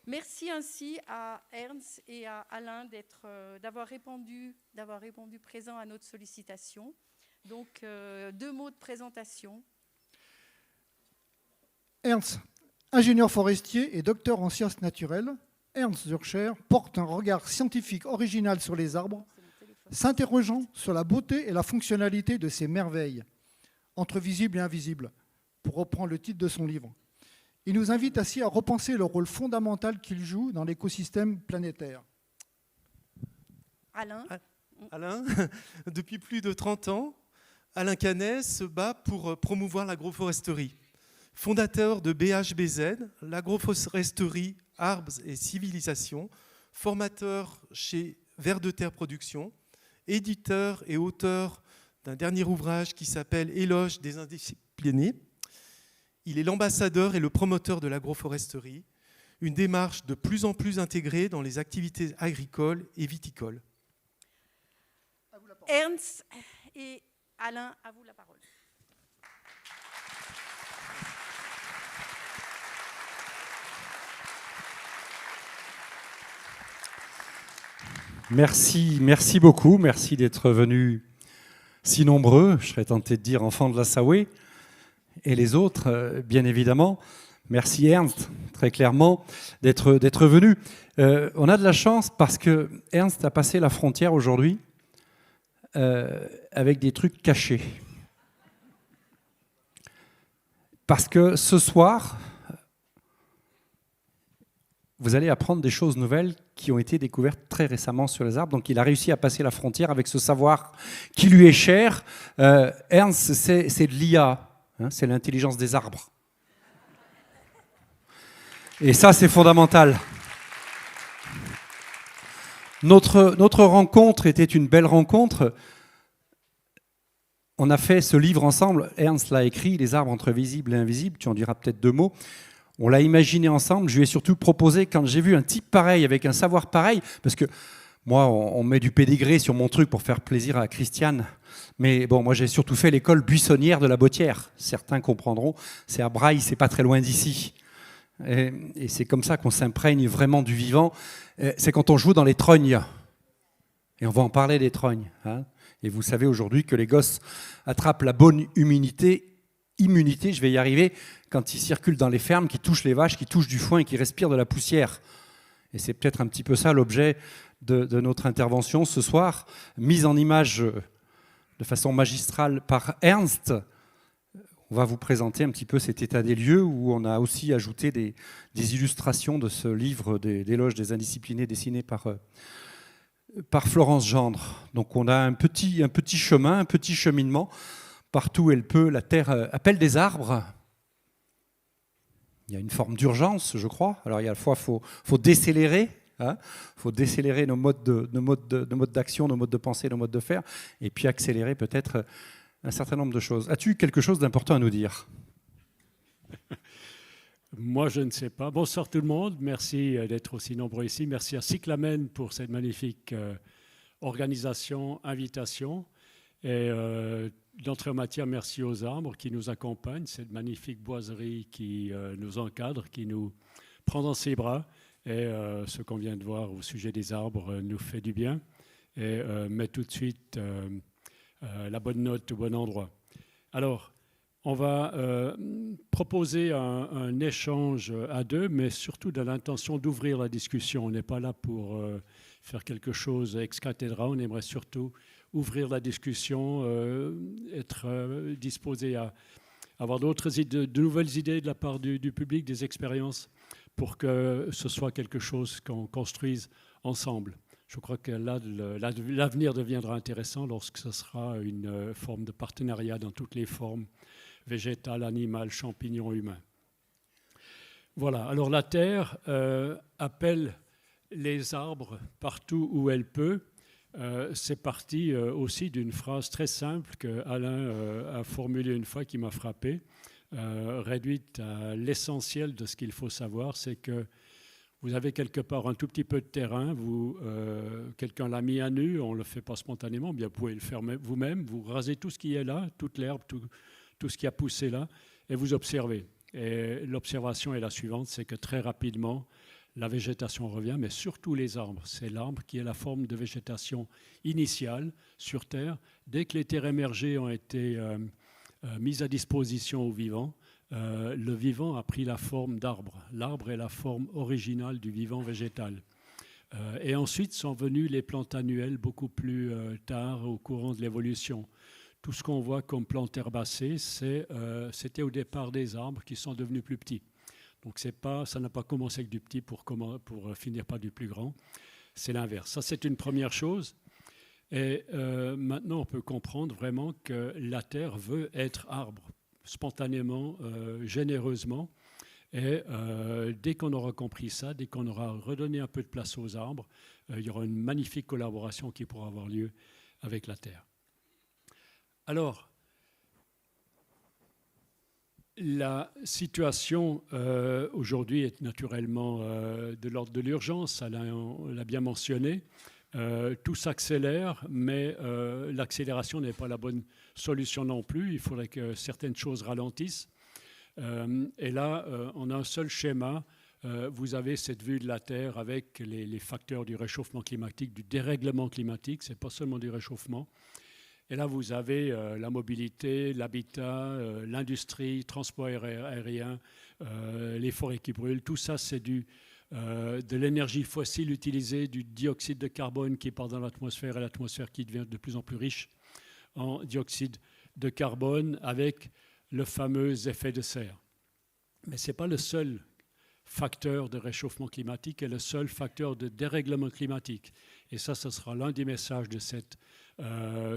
Merci ainsi à Ernst et à Alain d'avoir répondu présent à notre sollicitation. Donc, 2 mots de présentation. Ernst, ingénieur forestier et docteur en sciences naturelles, Ernst Zürcher porte un regard scientifique original sur les arbres, s'interrogeant sur la beauté et la fonctionnalité de ces merveilles, entre visibles et invisibles, pour reprendre le titre de son livre. Il nous invite ainsi à repenser le rôle fondamental qu'il joue dans l'écosystème planétaire. Alain. Alain, depuis plus de 30 ans, Alain Canet se bat pour promouvoir l'agroforesterie. Fondateur de BHBZ, l'agroforesterie, arbres et civilisation, formateur chez Vers de Terre Production, éditeur et auteur d'un dernier ouvrage qui s'appelle Éloge des indisciplinés. Il est l'ambassadeur et le promoteur de l'agroforesterie, une démarche de plus en plus intégrée dans les activités agricoles et viticoles. Ernst et Alain, à vous la parole. Merci beaucoup. Merci d'être venus si nombreux. Je serais tenté de dire enfants de la Sahoué et les autres, bien évidemment. Merci Ernst, très clairement, d'être venu. On a de la chance parce que Ernst a passé la frontière aujourd'hui avec des trucs cachés. Parce que ce soir, vous allez apprendre des choses nouvelles qui ont été découvertes très récemment sur les arbres. Donc il a réussi à passer la frontière avec ce savoir qui lui est cher. Ernst, c'est de l'IA, hein, c'est l'intelligence des arbres. Et ça, c'est fondamental. Notre rencontre était une belle rencontre. On a fait ce livre ensemble. Ernst l'a écrit, Les arbres entre visibles et invisibles. Tu en diras peut-être 2 mots. On l'a imaginé ensemble. Je lui ai surtout proposé, quand j'ai vu un type pareil, avec un savoir pareil, parce que moi, on met du pédigré sur mon truc pour faire plaisir à Christiane. Mais bon, moi, j'ai surtout fait l'école buissonnière de la Bottière. Certains comprendront. C'est à Braille, c'est pas très loin d'ici. Et c'est comme ça qu'on s'imprègne vraiment du vivant. C'est quand on joue dans les trognes. Et on va en parler des trognes. Hein. Et vous savez aujourd'hui que les gosses attrapent la bonne immunité, je vais y arriver, quand ils circulent dans les fermes, qui touchent les vaches, qui touchent du foin et qui respirent de la poussière. Et c'est peut-être un petit peu ça l'objet de notre intervention ce soir, mise en image de façon magistrale par Ernst. On va vous présenter un petit peu cet état des lieux où on a aussi ajouté des illustrations de ce livre d'éloges des indisciplinés dessiné par Florence Gendre. Donc on a un petit chemin, un petit cheminement. Partout où elle peut, la terre appelle des arbres. Il y a une forme d'urgence, je crois. Alors, il y a à la fois, faut décélérer. Hein, faut décélérer nos modes d'action, nos modes de pensée, nos modes de faire. Et puis accélérer peut-être un certain nombre de choses. As-tu quelque chose d'important à nous dire ? Moi, je ne sais pas. Bonsoir tout le monde. Merci d'être aussi nombreux ici. Merci à Cyclamen pour cette magnifique organisation, invitation. Et d'entrée en matière, merci aux arbres qui nous accompagnent, cette magnifique boiserie qui nous encadre, qui nous prend dans ses bras. Et ce qu'on vient de voir au sujet des arbres nous fait du bien et met tout de suite la bonne note au bon endroit. Alors, on va proposer un échange à 2, mais surtout dans l'intention d'ouvrir la discussion. On n'est pas là pour faire quelque chose ex cathedra, on aimerait surtout ouvrir la discussion, être disposé à avoir d'autres idées, de nouvelles idées de la part du public, des expériences, pour que ce soit quelque chose qu'on construise ensemble. Je crois que là, l'avenir deviendra intéressant lorsque ce sera une forme de partenariat dans toutes les formes, végétales, animales, champignons, humains. Voilà, alors la Terre appelle les arbres partout où elle peut. C'est parti aussi d'une phrase très simple que Alain a formulée une fois qui m'a frappé, réduite à l'essentiel de ce qu'il faut savoir, c'est que vous avez quelque part un tout petit peu de terrain, quelqu'un l'a mis à nu, on ne le fait pas spontanément, bien vous pouvez le faire vous-même, vous rasez tout ce qui est là, toute l'herbe, tout ce qui a poussé là, et vous observez. Et l'observation est la suivante, c'est que très rapidement, la végétation revient, mais surtout les arbres. C'est l'arbre qui est la forme de végétation initiale sur Terre. Dès que les terres émergées ont été mises à disposition aux vivants, le vivant a pris la forme d'arbre. L'arbre est la forme originale du vivant végétal. Et ensuite sont venues les plantes annuelles beaucoup plus tard au courant de l'évolution. Tout ce qu'on voit comme plantes herbacées, c'était au départ des arbres qui sont devenus plus petits. Donc ça n'a pas commencé avec du petit pour finir par du plus grand. C'est l'inverse. Ça, c'est une première chose. Et maintenant, on peut comprendre vraiment que la Terre veut être arbre, spontanément, généreusement. Et dès qu'on aura compris ça, dès qu'on aura redonné un peu de place aux arbres, il y aura une magnifique collaboration qui pourra avoir lieu avec la Terre. Alors, la situation aujourd'hui est naturellement de l'ordre de l'urgence, on l'a bien mentionné. Tout s'accélère, mais l'accélération n'est pas la bonne solution non plus. Il faudrait que certaines choses ralentissent. Et là, on a un seul schéma. Vous avez cette vue de la Terre avec les facteurs du réchauffement climatique, du dérèglement climatique. Ce n'est pas seulement du réchauffement. Et là, vous avez la mobilité, l'habitat, l'industrie, transport aérien, les forêts qui brûlent. Tout ça, c'est de l'énergie fossile utilisée, du dioxyde de carbone qui part dans l'atmosphère et l'atmosphère qui devient de plus en plus riche en dioxyde de carbone avec le fameux effet de serre. Mais ce n'est pas le seul facteur de réchauffement climatique et le seul facteur de dérèglement climatique. Et ça, ce sera l'un des messages de cette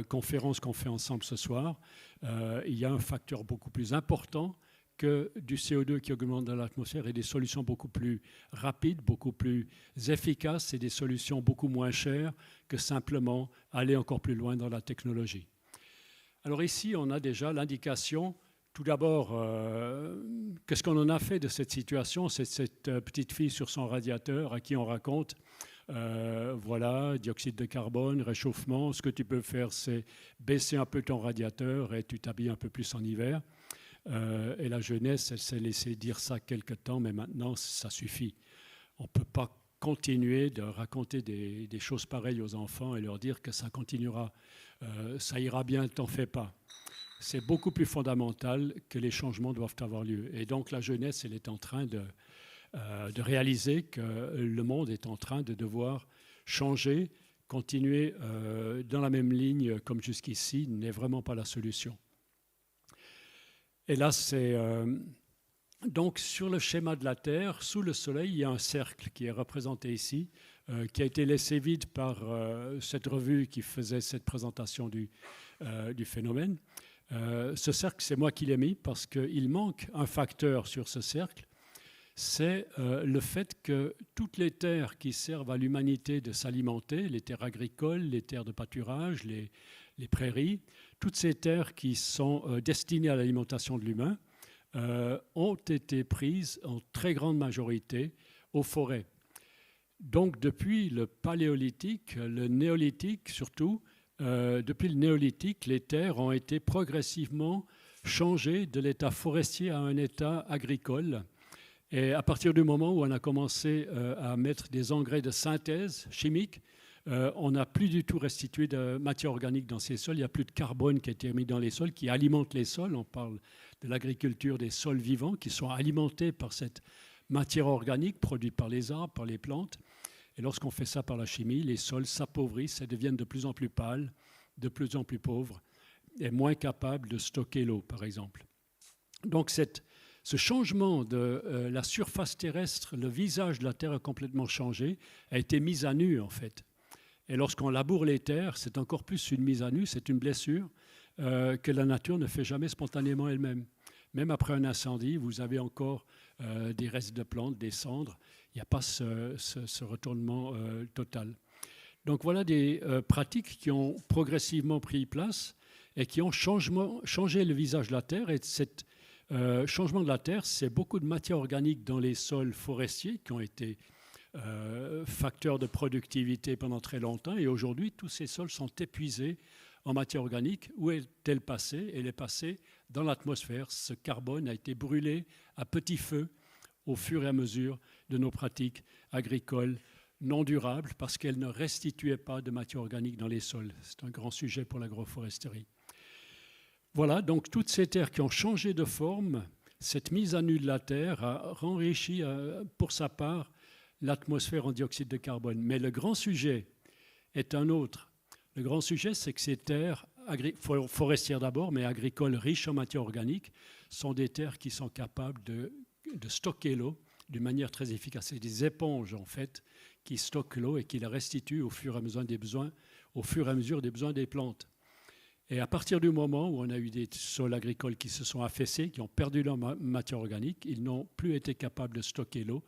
conférence qu'on fait ensemble ce soir. Il y a un facteur beaucoup plus important que du CO2 qui augmente dans l'atmosphère et des solutions beaucoup plus rapides, beaucoup plus efficaces et des solutions beaucoup moins chères que simplement aller encore plus loin dans la technologie. Alors ici, on a déjà l'indication. Tout d'abord, qu'est-ce qu'on en a fait de cette situation? C'est cette petite fille sur son radiateur à qui on raconte, voilà, dioxyde de carbone, réchauffement, ce que tu peux faire, c'est baisser un peu ton radiateur et tu t'habilles un peu plus en hiver. Et la jeunesse, elle s'est laissée dire ça quelque temps, mais maintenant, ça suffit. On ne peut pas continuer de raconter des choses pareilles aux enfants et leur dire que ça continuera, ça ira bien, t'en fais pas. C'est beaucoup plus fondamental que les changements doivent avoir lieu. Et donc la jeunesse, elle est en train de réaliser que le monde est en train de devoir changer, continuer dans la même ligne comme jusqu'ici n'est vraiment pas la solution. Et là, c'est donc sur le schéma de la Terre, sous le Soleil, il y a un cercle qui est représenté ici, qui a été laissé vide par cette revue qui faisait cette présentation du phénomène. Ce cercle, c'est moi qui l'ai mis parce qu'il manque un facteur sur ce cercle, c'est le fait que toutes les terres qui servent à l'humanité de s'alimenter, les terres agricoles, les terres de pâturage, les prairies, toutes ces terres qui sont destinées à l'alimentation de l'humain ont été prises en très grande majorité aux forêts. Donc depuis le paléolithique, le néolithique surtout, depuis le néolithique, les terres ont été progressivement changées de l'état forestier à un état agricole. Et à partir du moment où on a commencé à mettre des engrais de synthèse chimique, on n'a plus du tout restitué de matière organique dans ces sols. Il n'y a plus de carbone qui a été mis dans les sols, qui alimente les sols. On parle de l'agriculture des sols vivants qui sont alimentés par cette matière organique produite par les arbres, par les plantes. Et lorsqu'on fait ça par la chimie, les sols s'appauvrissent et deviennent de plus en plus pâles, de plus en plus pauvres et moins capables de stocker l'eau, par exemple. Donc ce changement de la surface terrestre, le visage de la Terre a complètement changé, a été mis à nu en fait. Et lorsqu'on laboure les terres, c'est encore plus une mise à nu, c'est une blessure que la nature ne fait jamais spontanément elle-même. Même après un incendie, vous avez encore des restes de plantes, des cendres. Il n'y a pas ce retournement total. Donc voilà des pratiques qui ont progressivement pris place et qui ont changé le visage de la Terre. Et cet changement de la Terre, c'est beaucoup de matière organique dans les sols forestiers qui ont été facteurs de productivité pendant très longtemps. Et aujourd'hui, tous ces sols sont épuisés en matière organique. Où est-elle passée? Elle est passée dans l'atmosphère. Ce carbone a été brûlé à petit feu au fur et à mesure de nos pratiques agricoles non durables parce qu'elles ne restituaient pas de matière organique dans les sols. C'est un grand sujet pour l'agroforesterie. Voilà, donc toutes ces terres qui ont changé de forme, cette mise à nu de la terre a enrichi pour sa part l'atmosphère en dioxyde de carbone. Mais le grand sujet est un autre. Le grand sujet, c'est que ces terres forestières d'abord, mais agricoles riches en matière organique, sont des terres qui sont capables de stocker l'eau d'une manière très efficace. C'est des éponges, en fait, qui stockent l'eau et qui la restituent au fur et à mesure des besoins des plantes. Et à partir du moment où on a eu des sols agricoles qui se sont affaissés, qui ont perdu leur matière organique, ils n'ont plus été capables de stocker l'eau.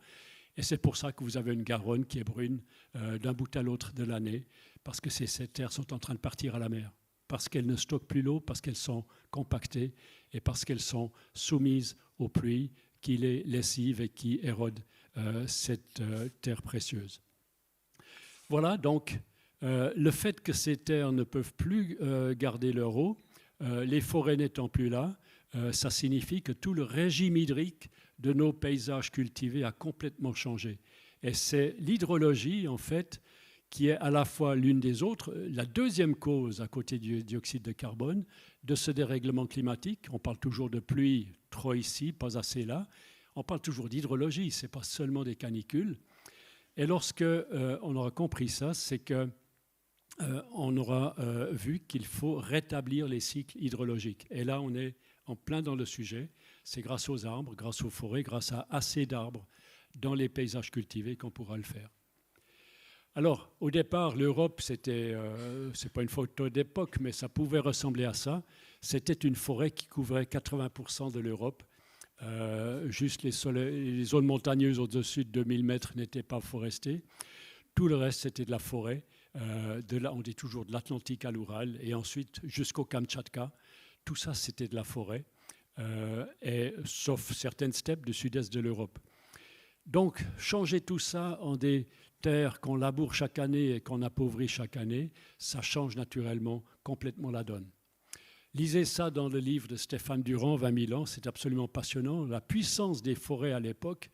Et c'est pour ça que vous avez une Garonne qui est brune d'un bout à l'autre de l'année, parce que ces terres sont en train de partir à la mer, parce qu'elles ne stockent plus l'eau, parce qu'elles sont compactées et parce qu'elles sont soumises aux pluies qui les lessivent et qui érodent cette terre précieuse. Voilà, donc le fait que ces terres ne peuvent plus garder leur eau, les forêts n'étant plus là, ça signifie que tout le régime hydrique de nos paysages cultivés a complètement changé. Et c'est l'hydrologie, en fait, qui est à la fois l'une des autres, la deuxième cause à côté du dioxyde de carbone de ce dérèglement climatique. On parle toujours de pluie, trop ici, pas assez là. On parle toujours d'hydrologie, ce n'est pas seulement des canicules. Et lorsque on aura compris ça, c'est que on aura vu qu'il faut rétablir les cycles hydrologiques. Et là, on est en plein dans le sujet. C'est grâce aux arbres, grâce aux forêts, grâce à assez d'arbres dans les paysages cultivés qu'on pourra le faire. Alors, au départ, l'Europe, c'est pas une photo d'époque, mais ça pouvait ressembler à ça. C'était une forêt qui couvrait 80% de l'Europe. Juste les zones montagneuses au-dessus de 2000 mètres n'étaient pas forestées. Tout le reste, c'était de la forêt. On dit toujours de l'Atlantique à l'Oural, et ensuite jusqu'au Kamtchatka. Tout ça, c'était de la forêt, sauf certaines steppes du sud-est de l'Europe. Donc, changer tout ça en des terres qu'on laboure chaque année et qu'on appauvrit chaque année, ça change naturellement complètement la donne. Lisez ça dans le livre de Stéphane Durand, 20 000 ans, c'est absolument passionnant. La puissance des forêts à l'époque,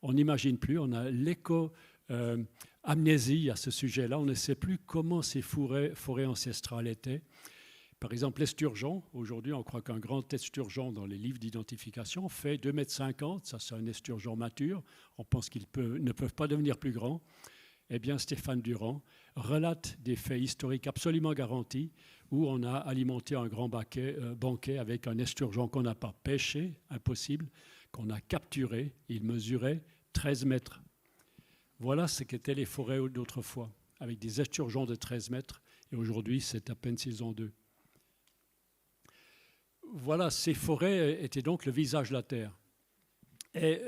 on n'imagine plus, on a l'éco-amnésie à ce sujet-là, on ne sait plus comment ces forêts ancestrales étaient. Par exemple, l'esturgeon, aujourd'hui on croit qu'un grand esturgeon dans les livres d'identification fait 2,50 m, ça c'est un esturgeon mature, on pense qu'ils ne peuvent pas devenir plus grands. Eh bien, Stéphane Durand relate des faits historiques absolument garantis où on a alimenté un grand banquet avec un esturgeon qu'on n'a pas pêché, impossible, qu'on a capturé, il mesurait 13 mètres. Voilà ce qu'étaient les forêts d'autrefois, avec des esturgeons de 13 mètres, et aujourd'hui c'est à peine s'ils ont 2. Voilà, ces forêts étaient donc le visage de la terre. Et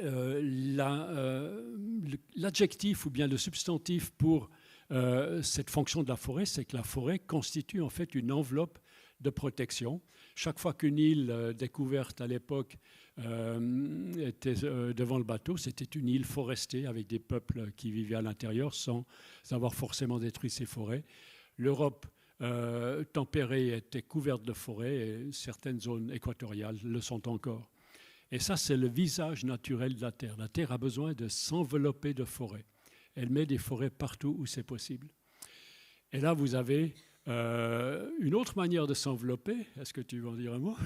l'adjectif ou bien le substantif pour cette fonction de la forêt, c'est que la forêt constitue en fait une enveloppe de protection. Chaque fois qu'une île découverte à l'époque était devant le bateau, c'était une île forestée avec des peuples qui vivaient à l'intérieur sans avoir forcément détruit ces forêts. L'Europe tempérée était couverte de forêts et certaines zones équatoriales le sont encore. Et ça, c'est le visage naturel de la Terre. La Terre a besoin de s'envelopper de forêts. Elle met des forêts partout où c'est possible. Et là, vous avez une autre manière de s'envelopper. Est-ce que tu veux en dire un mot ?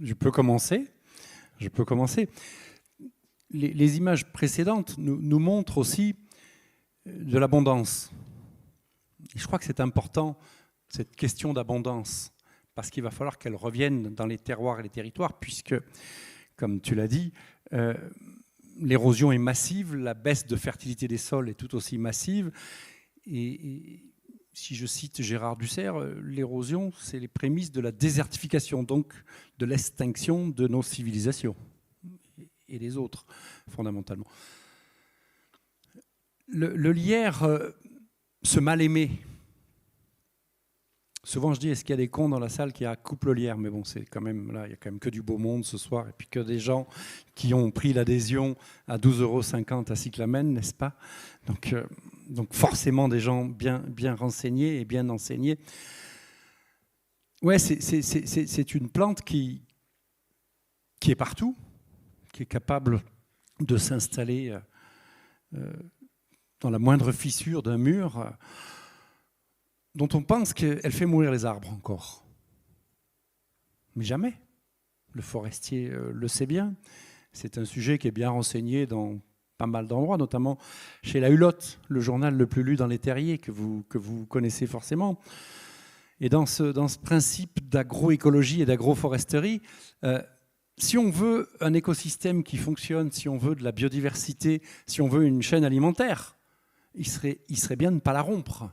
Je peux commencer. Les images précédentes nous montrent aussi de l'abondance. Et je crois que c'est important, cette question d'abondance, parce qu'il va falloir qu'elle revienne dans les terroirs et les territoires, puisque, comme tu l'as dit, l'érosion est massive, la baisse de fertilité des sols est tout aussi massive. Et si je cite Gérard Dussert, l'érosion, c'est les prémices de la désertification, donc de l'extinction de nos civilisations et des autres, fondamentalement. Le lierre, ce mal-aimé. Souvent, je dis, est-ce qu'il y a des cons dans la salle qui coupent le lierre ? Mais bon, c'est quand même là, il n'y a quand même que du beau monde ce soir, et puis que des gens qui ont pris l'adhésion à 12,50 € à Cyclamen, n'est-ce pas ? Donc forcément, des gens bien renseignés et bien enseignés. Ouais, c'est une plante qui est partout, qui est capable de s'installer dans la moindre fissure d'un mur dont on pense qu'elle fait mourir les arbres encore. Mais jamais. Le forestier le sait bien. C'est un sujet qui est bien renseigné dans pas mal d'endroits, notamment chez La Hulotte, le journal le plus lu dans les terriers que vous connaissez forcément. Et dans ce principe d'agroécologie et d'agroforesterie, si on veut un écosystème qui fonctionne, si on veut de la biodiversité, si on veut une chaîne alimentaire, il serait bien de ne pas la rompre.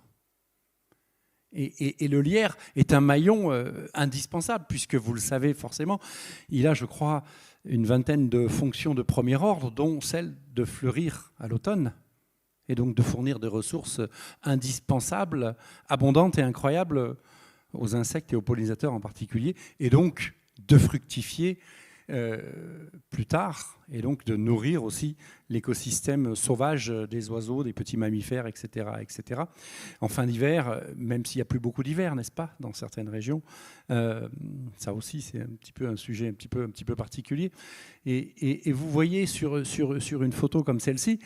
Et le lierre est un maillon indispensable, puisque vous le savez forcément, il a, je crois, une vingtaine de fonctions de premier ordre, dont celle de fleurir à l'automne, et donc de fournir des ressources indispensables, abondantes et incroyables aux insectes et aux pollinisateurs en particulier, et donc de fructifier plus tard, et donc de nourrir aussi l'écosystème sauvage des oiseaux, des petits mammifères, etc., etc. En fin d'hiver, même s'il n'y a plus beaucoup d'hiver, n'est-ce pas, dans certaines régions, ça aussi c'est un petit peu un sujet un petit peu particulier. Et vous voyez sur une photo comme celle-ci,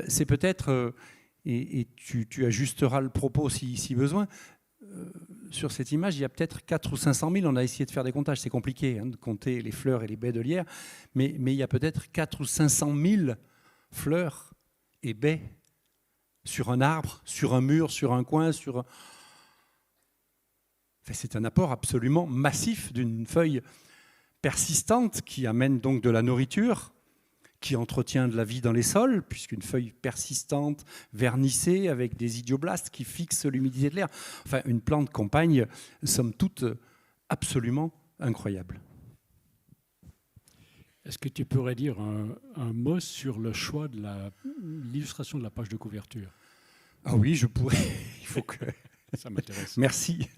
c'est peut-être, et tu ajusteras le propos si besoin, sur cette image, il y a peut-être 400 ou 500 000, on a essayé de faire des comptages, c'est compliqué de compter les fleurs et les baies de lierre, mais il y a peut-être 400 ou 500 000 fleurs et baies sur un arbre, sur un mur, sur un coin, Enfin, c'est un apport absolument massif d'une feuille persistante qui amène donc de la nourriture, qui entretient de la vie dans les sols, puisqu'une feuille persistante, vernissée, avec des idioblastes qui fixent l'humidité de l'air. Enfin, une plante compagne, somme toute, absolument incroyable. Est-ce que tu pourrais dire un mot sur le choix de l'illustration de la page de couverture? Ah oui, je pourrais. Il faut que... Ça m'intéresse. Merci.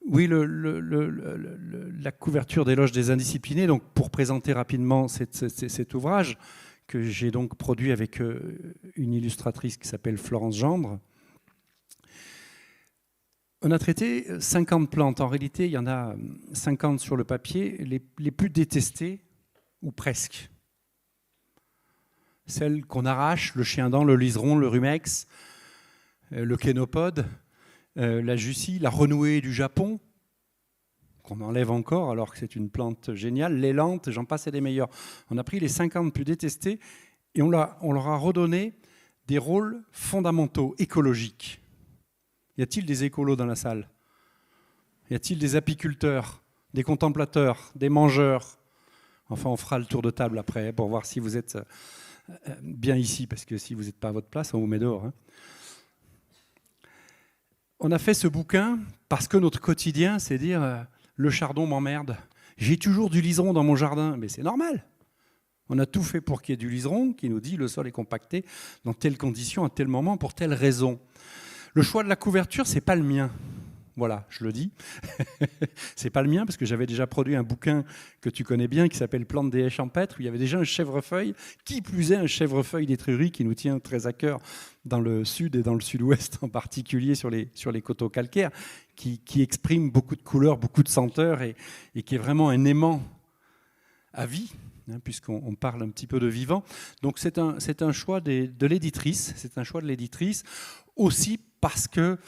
Oui, la couverture d'éloge des indisciplinés, donc pour présenter rapidement cet ouvrage que j'ai donc produit avec une illustratrice qui s'appelle Florence Gendre. On a traité 50 plantes. En réalité, il y en a 50 sur le papier, les plus détestées, ou presque. Celles qu'on arrache, le chien-dent, le liseron, le rumex, le kénopode, la jussie, la renouée du Japon, qu'on enlève encore alors que c'est une plante géniale, l'élante, j'en passe et des meilleurs. On a pris les 50 plus détestés et on leur a redonné des rôles fondamentaux, écologiques. Y a-t-il des écolos dans la salle? Y a-t-il des apiculteurs, des contemplateurs, des mangeurs? Enfin, on fera le tour de table après pour voir si vous êtes bien ici, parce que si vous n'êtes pas à votre place, on vous met dehors, hein. On a fait ce bouquin parce que notre quotidien, c'est dire le chardon m'emmerde. J'ai toujours du liseron dans mon jardin, mais c'est normal. On a tout fait pour qu'il y ait du liseron qui nous dit le sol est compacté dans telles conditions, à tel moment, pour telle raison. Le choix de la couverture, c'est pas le mien. Voilà, je le dis. C'est pas le mien parce que j'avais déjà produit un bouquin que tu connais bien qui s'appelle Plantes des haies champêtres où il y avait déjà un chèvrefeuille, qui plus est un chèvrefeuille d'Étrurie qui nous tient très à cœur dans le sud et dans le sud-ouest en particulier sur les coteaux calcaires, qui exprime beaucoup de couleurs, beaucoup de senteurs et qui est vraiment un aimant à vie, hein, puisqu'on parle un petit peu de vivant. Donc c'est un choix de l'éditrice, c'est un choix de l'éditrice aussi parce que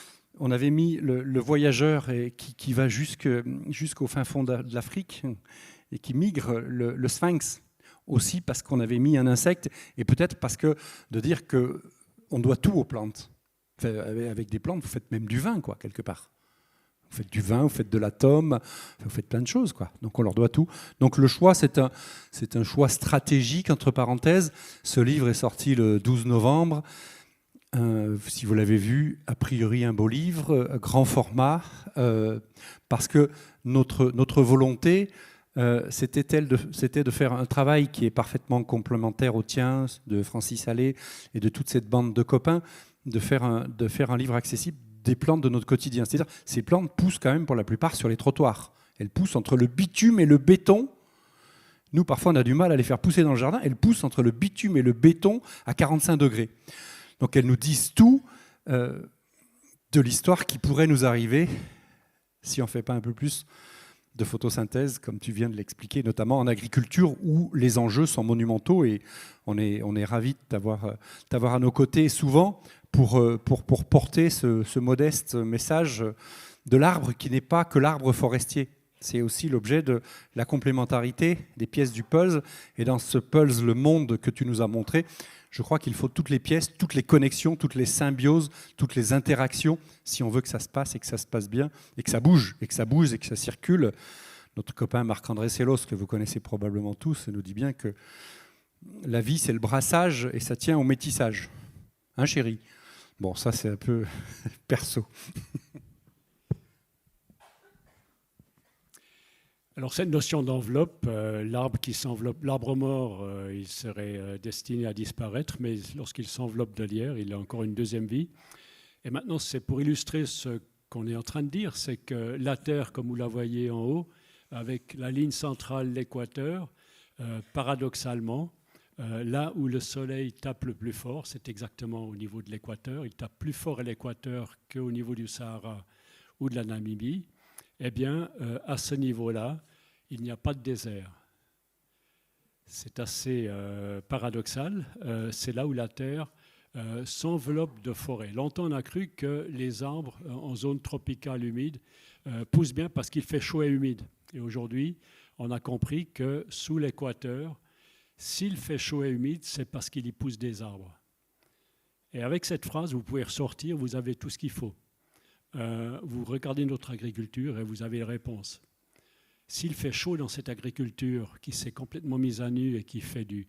on avait mis le voyageur qui va jusqu'au fin fond de l'Afrique et qui migre, le sphinx, aussi parce qu'on avait mis un insecte et peut-être parce que de dire qu'on doit tout aux plantes. Enfin, avec des plantes, vous faites même du vin, quoi, quelque part. Vous faites du vin, vous faites de l'atome, vous faites plein de choses, quoi. Donc on leur doit tout. Donc le choix, c'est un choix stratégique, entre parenthèses. Ce livre est sorti le 12 novembre. Si vous l'avez vu, a priori un beau livre, grand format, parce que notre volonté, c'était de faire un travail qui est parfaitement complémentaire au tien, de Francis Allais et de toute cette bande de copains, de faire un livre accessible des plantes de notre quotidien. C'est-à-dire, ces plantes poussent quand même pour la plupart sur les trottoirs. Elles poussent entre le bitume et le béton. Nous, parfois, on a du mal à les faire pousser dans le jardin. Elles poussent entre le bitume et le béton à 45 degrés. Donc elles nous disent tout de l'histoire qui pourrait nous arriver si on ne fait pas un peu plus de photosynthèse, comme tu viens de l'expliquer, notamment en agriculture où les enjeux sont monumentaux et on est ravis de t'avoir à nos côtés souvent pour porter ce modeste message de l'arbre qui n'est pas que l'arbre forestier. C'est aussi l'objet de la complémentarité des pièces du puzzle. Et dans ce puzzle, le monde que tu nous as montré, je crois qu'il faut toutes les pièces, toutes les connexions, toutes les symbioses, toutes les interactions, si on veut que ça se passe et que ça se passe bien, et que ça bouge, et que ça circule. Notre copain Marc-André Sellos, que vous connaissez probablement tous, nous dit bien que la vie, c'est le brassage et ça tient au métissage. Hein, chérie? Bon, ça, c'est un peu perso. Alors cette notion d'enveloppe, l'arbre qui s'enveloppe, l'arbre mort, il serait destiné à disparaître, mais lorsqu'il s'enveloppe de lierre, il a encore une deuxième vie. Et maintenant, c'est pour illustrer ce qu'on est en train de dire, c'est que la Terre, comme vous la voyez en haut, avec la ligne centrale, l'équateur, paradoxalement, là où le soleil tape le plus fort, c'est exactement au niveau de l'équateur. Il tape plus fort à l'équateur qu'au niveau du Sahara ou de la Namibie. Eh bien, à ce niveau-là, il n'y a pas de désert. C'est assez paradoxal. C'est là où la Terre s'enveloppe de forêt. Longtemps, on a cru que les arbres en zone tropicale humide poussent bien parce qu'il fait chaud et humide. Et aujourd'hui, on a compris que sous l'équateur, s'il fait chaud et humide, c'est parce qu'il y pousse des arbres. Et avec cette phrase, vous pouvez ressortir, vous avez tout ce qu'il faut. Vous regardez notre agriculture et vous avez les réponses. S'il fait chaud dans cette agriculture qui s'est complètement mise à nu et qui fait des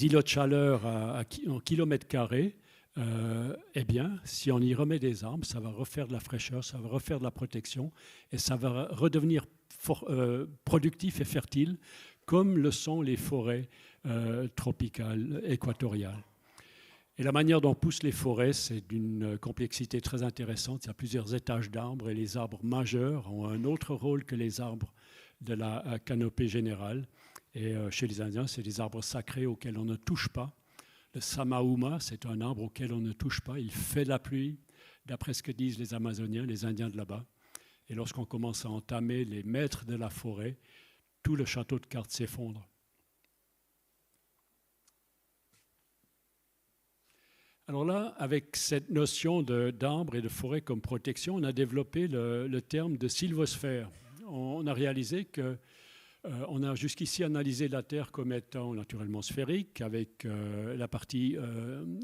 îlots de chaleur en kilomètres carrés, eh bien, si on y remet des arbres, ça va refaire de la fraîcheur, ça va refaire de la protection et ça va redevenir productif et fertile comme le sont les forêts tropicales, équatoriales. Et la manière dont poussent les forêts, c'est d'une complexité très intéressante. Il y a plusieurs étages d'arbres et les arbres majeurs ont un autre rôle que les arbres de la canopée générale. Et chez les Indiens, c'est des arbres sacrés auxquels on ne touche pas. Le samauma, c'est un arbre auquel on ne touche pas. Il fait de la pluie, d'après ce que disent les Amazoniens, les Indiens de là-bas. Et lorsqu'on commence à entamer les maîtres de la forêt, tout le château de cartes s'effondre. Alors là, avec cette notion d'arbres et de forêt comme protection, on a développé le terme de sylvosphère. On a réalisé que on a jusqu'ici analysé la Terre comme étant naturellement sphérique, avec la partie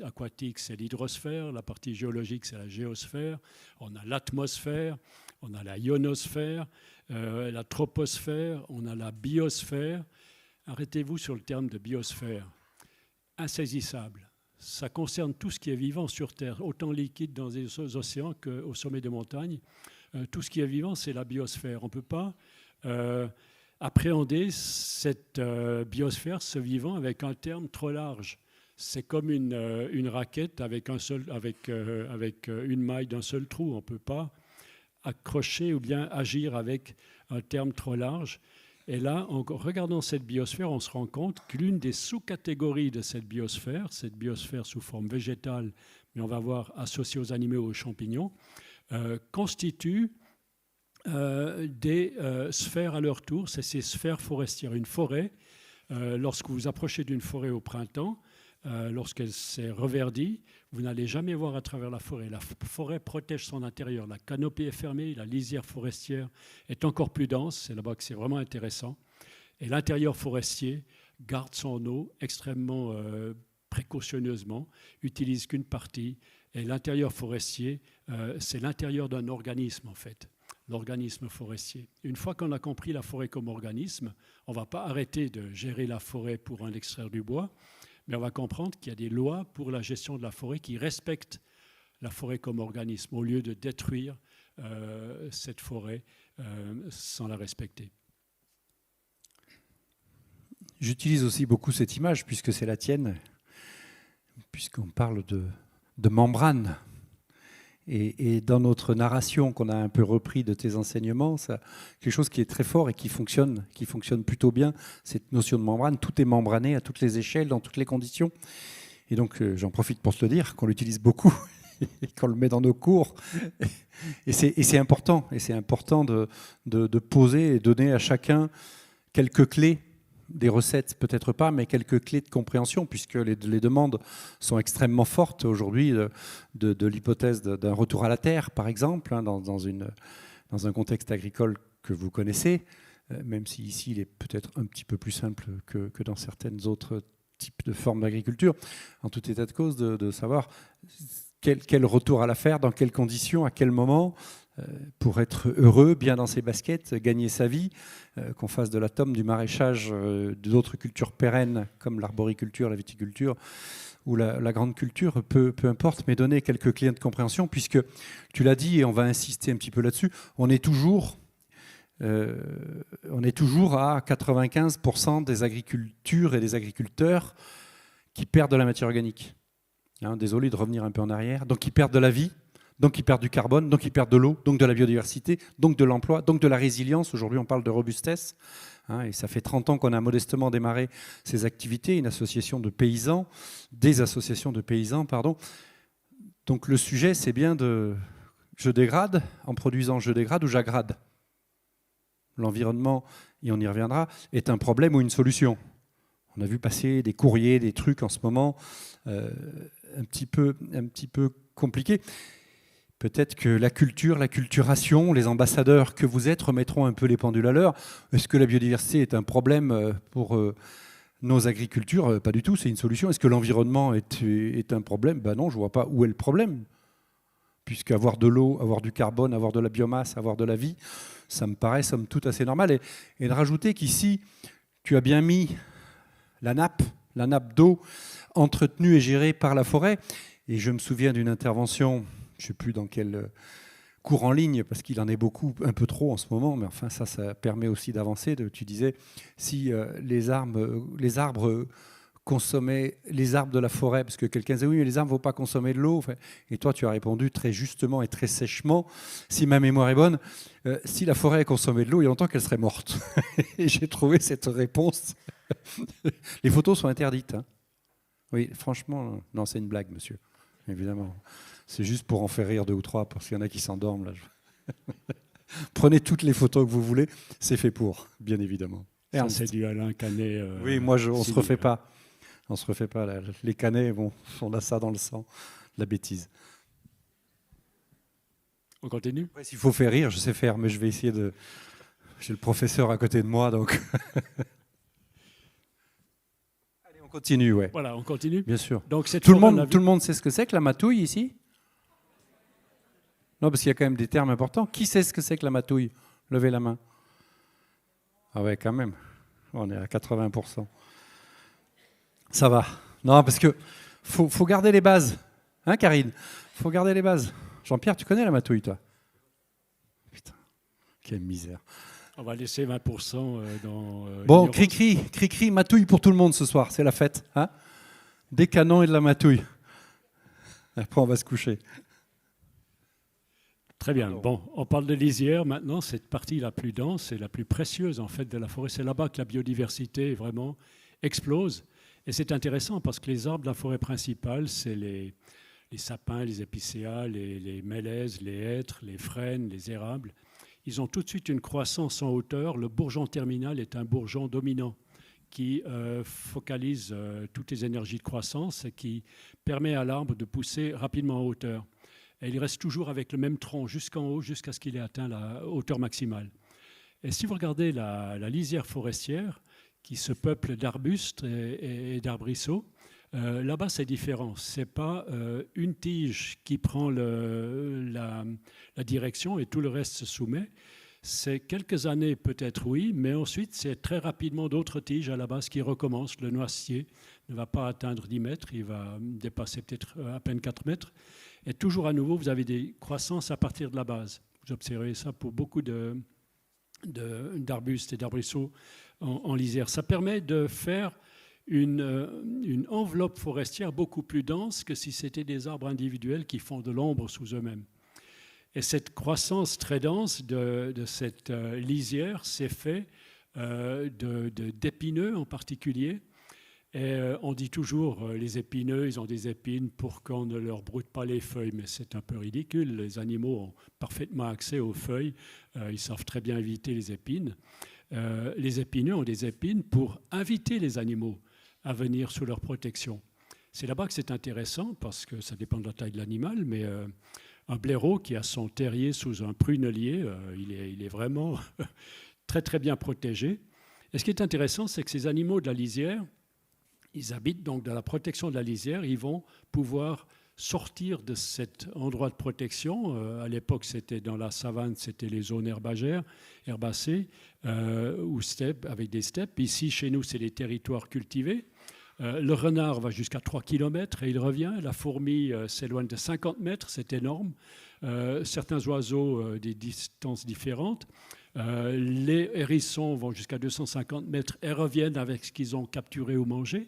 aquatique, c'est l'hydrosphère, la partie géologique, c'est la géosphère, on a l'atmosphère, on a la ionosphère, la troposphère, on a la biosphère. Arrêtez-vous sur le terme de biosphère. Insaisissable. Ça concerne tout ce qui est vivant sur Terre, autant liquide dans les océans qu'au sommet des montagnes. Tout ce qui est vivant, c'est la biosphère. On ne peut pas appréhender cette biosphère, ce vivant, avec un terme trop large. C'est comme une raquette avec une maille d'un seul trou. On ne peut pas accrocher ou bien agir avec un terme trop large. Et là, en regardant cette biosphère, on se rend compte que l'une des sous-catégories de cette biosphère sous forme végétale, mais on va voir associée aux animaux et aux champignons, constitue des sphères à leur tour. C'est ces sphères forestières. Une forêt, lorsque vous approchez d'une forêt au printemps, lorsqu'elle s'est reverdie, vous n'allez jamais voir à travers la forêt. La forêt protège son intérieur. La canopée est fermée, la lisière forestière est encore plus dense. C'est là-bas que c'est vraiment intéressant. Et l'intérieur forestier garde son eau extrêmement précautionneusement, utilise qu'une partie. Et l'intérieur forestier, c'est l'intérieur d'un organisme en fait, l'organisme forestier. Une fois qu'on a compris la forêt comme organisme, on ne va pas arrêter de gérer la forêt pour en extraire du bois, mais on va comprendre qu'il y a des lois pour la gestion de la forêt qui respectent la forêt comme organisme, au lieu de détruire cette forêt sans la respecter. J'utilise aussi beaucoup cette image, puisque c'est la tienne, puisqu'on parle de membrane. Et dans notre narration qu'on a un peu repris de tes enseignements, ça, quelque chose qui est très fort et qui fonctionne plutôt bien, cette notion de membrane. Tout est membrané à toutes les échelles, dans toutes les conditions. Et donc, j'en profite pour te le dire, qu'on l'utilise beaucoup et qu'on le met dans nos cours. Et c'est important. Et c'est important de poser et donner à chacun quelques clés, des recettes peut-être pas, mais quelques clés de compréhension, puisque les demandes sont extrêmement fortes aujourd'hui de l'hypothèse d'un retour à la terre, par exemple, hein, dans un contexte agricole que vous connaissez, même si ici il est peut-être un petit peu plus simple que dans certaines autres types de formes d'agriculture. En tout état de cause, de savoir quel retour à la faire, dans quelles conditions, à quel moment, pour être heureux, bien dans ses baskets, gagner sa vie, qu'on fasse de la tome, du maraîchage, d'autres cultures pérennes comme l'arboriculture, la viticulture ou la grande culture, peu importe, mais donner quelques clés de compréhension, puisque tu l'as dit et on va insister un petit peu là-dessus, on est toujours à 95% des agricultures et des agriculteurs qui perdent de la matière organique. Hein, désolé de revenir un peu en arrière. Donc ils perdent de la vie, donc ils perdent du carbone, donc ils perdent de l'eau, donc de la biodiversité, donc de l'emploi, donc de la résilience. Aujourd'hui on parle de robustesse. Hein, et ça fait 30 ans qu'on a modestement démarré ces activités, une association de paysans, des associations de paysans, pardon. Donc le sujet c'est bien de je dégrade, en produisant je dégrade ou j'aggrade. L'environnement, et on y reviendra, est un problème ou une solution. On a vu passer des courriers, des trucs en ce moment un petit peu compliqués. Peut-être que la culture, la culturation, les ambassadeurs que vous êtes remettront un peu les pendules à l'heure. Est-ce que la biodiversité est un problème pour nos agricultures? Pas du tout, c'est une solution. Est-ce que l'environnement est un problème? Ben non, je ne vois pas où est le problème. Puisqu'avoir de l'eau, avoir du carbone, avoir de la biomasse, avoir de la vie, ça me paraît somme toute assez normal. Et de rajouter qu'ici, tu as bien mis la nappe d'eau entretenue et gérée par la forêt. Et je me souviens d'une intervention, je ne sais plus dans quel cours en ligne, parce qu'il en est beaucoup, un peu trop en ce moment, mais enfin ça permet aussi d'avancer. Tu disais, si les arbres consommer les arbres de la forêt, parce que quelqu'un disait oui mais les arbres ne vont pas consommer de l'eau, et toi tu as répondu très justement et très sèchement, si ma mémoire est bonne, si la forêt consommait de l'eau, il y a longtemps qu'elle serait morte. Et j'ai trouvé cette réponse. Les photos sont interdites. Hein. Oui, franchement, non, c'est une blague, monsieur, évidemment. C'est juste pour en faire rire 2 ou 3, parce qu'il y en a qui s'endorment là. Prenez toutes les photos que vous voulez, c'est fait pour, bien évidemment. Ça, c'est du Alain Canet. Oui, moi on ne se refait pas. On ne se refait pas. Les Canets, bon, on a ça dans le sang, la bêtise. On continue ? Ouais, s'il faut faire rire, je sais faire, mais je vais essayer de... J'ai le professeur à côté de moi, donc... Allez, on continue, ouais. Voilà, on continue. Bien sûr. Donc, tout le monde sait ce que c'est que la matouille, ici ? Non, parce qu'il y a quand même des termes importants. Qui sait ce que c'est que la matouille ? Levez la main. Ah ouais, quand même. On est à 80%. Ça va. Non, parce que faut garder les bases. Hein, Karine ? Faut garder les bases. Jean-Pierre, tu connais la matouille, toi ? Putain, quelle misère. On va laisser 20% dans... Bon, cri-cri, matouille pour tout le monde ce soir. C'est la fête. Hein ? Des canons et de la matouille. Après, on va se coucher. Très bien. Bon, on parle de lisière maintenant. Cette partie la plus dense et la plus précieuse en fait de la forêt. C'est là-bas que la biodiversité vraiment explose. Et c'est intéressant parce que les arbres de la forêt principale, c'est les sapins, les épicéas, les mélèzes, les hêtres, les frênes, les érables. Ils ont tout de suite une croissance en hauteur. Le bourgeon terminal est un bourgeon dominant qui focalise toutes les énergies de croissance et qui permet à l'arbre de pousser rapidement en hauteur. Et il reste toujours avec le même tronc jusqu'en haut, jusqu'à ce qu'il ait atteint la hauteur maximale. Et si vous regardez la lisière forestière, qui se peuple d'arbustes et d'arbrisseaux, là-bas c'est différent. Ce n'est pas une tige qui prend la direction et tout le reste se soumet. C'est quelques années peut-être oui, mais ensuite c'est très rapidement d'autres tiges à la base qui recommencent. Le noisetier ne va pas atteindre 10 mètres, il va dépasser peut-être à peine 4 mètres. Et toujours à nouveau, vous avez des croissances à partir de la base. Vous observez ça pour beaucoup d'arbustes et d'arbrisseaux en lisière. Ça permet de faire une enveloppe forestière beaucoup plus dense que si c'était des arbres individuels qui font de l'ombre sous eux-mêmes. Et cette croissance très dense de cette lisière s'est faite d'épineux en particulier. Et on dit toujours, les épineux, ils ont des épines pour qu'on ne leur broute pas les feuilles, mais c'est un peu ridicule. Les animaux ont parfaitement accès aux feuilles, ils savent très bien éviter les épines. Les épineux ont des épines pour inviter les animaux à venir sous leur protection. C'est là-bas que c'est intéressant, parce que ça dépend de la taille de l'animal, mais un blaireau qui a son terrier sous un prunelier, il est vraiment très très bien protégé. Et ce qui est intéressant, c'est que ces animaux de la lisière, ils habitent donc dans la protection de la lisière, ils vont pouvoir sortir de cet endroit de protection. À l'époque, c'était dans la savane, c'était les zones herbagères, herbacées, ou steppes, avec des steppes. Ici, chez nous, c'est les territoires cultivés. Le renard va jusqu'à 3 km et il revient. La fourmi s'éloigne de 50 mètres, c'est énorme. Certains oiseaux, des distances différentes. Les hérissons vont jusqu'à 250 mètres et reviennent avec ce qu'ils ont capturé ou mangé.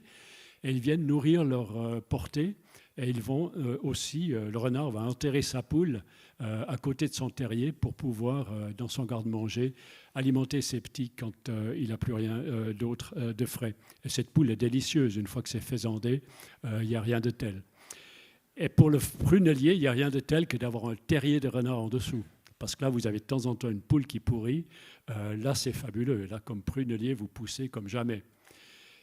Et ils viennent nourrir leur portée. Et ils vont aussi, le renard va enterrer sa poule à côté de son terrier pour pouvoir, dans son garde-manger, alimenter ses petits quand il n'a plus rien d'autre de frais. Et cette poule est délicieuse. Une fois que c'est faisandé, il n'y a rien de tel. Et pour le prunelier, il n'y a rien de tel que d'avoir un terrier de renard en dessous. Parce que là, vous avez de temps en temps une poule qui pourrit. Là, c'est fabuleux. Là, comme prunelier, vous poussez comme jamais.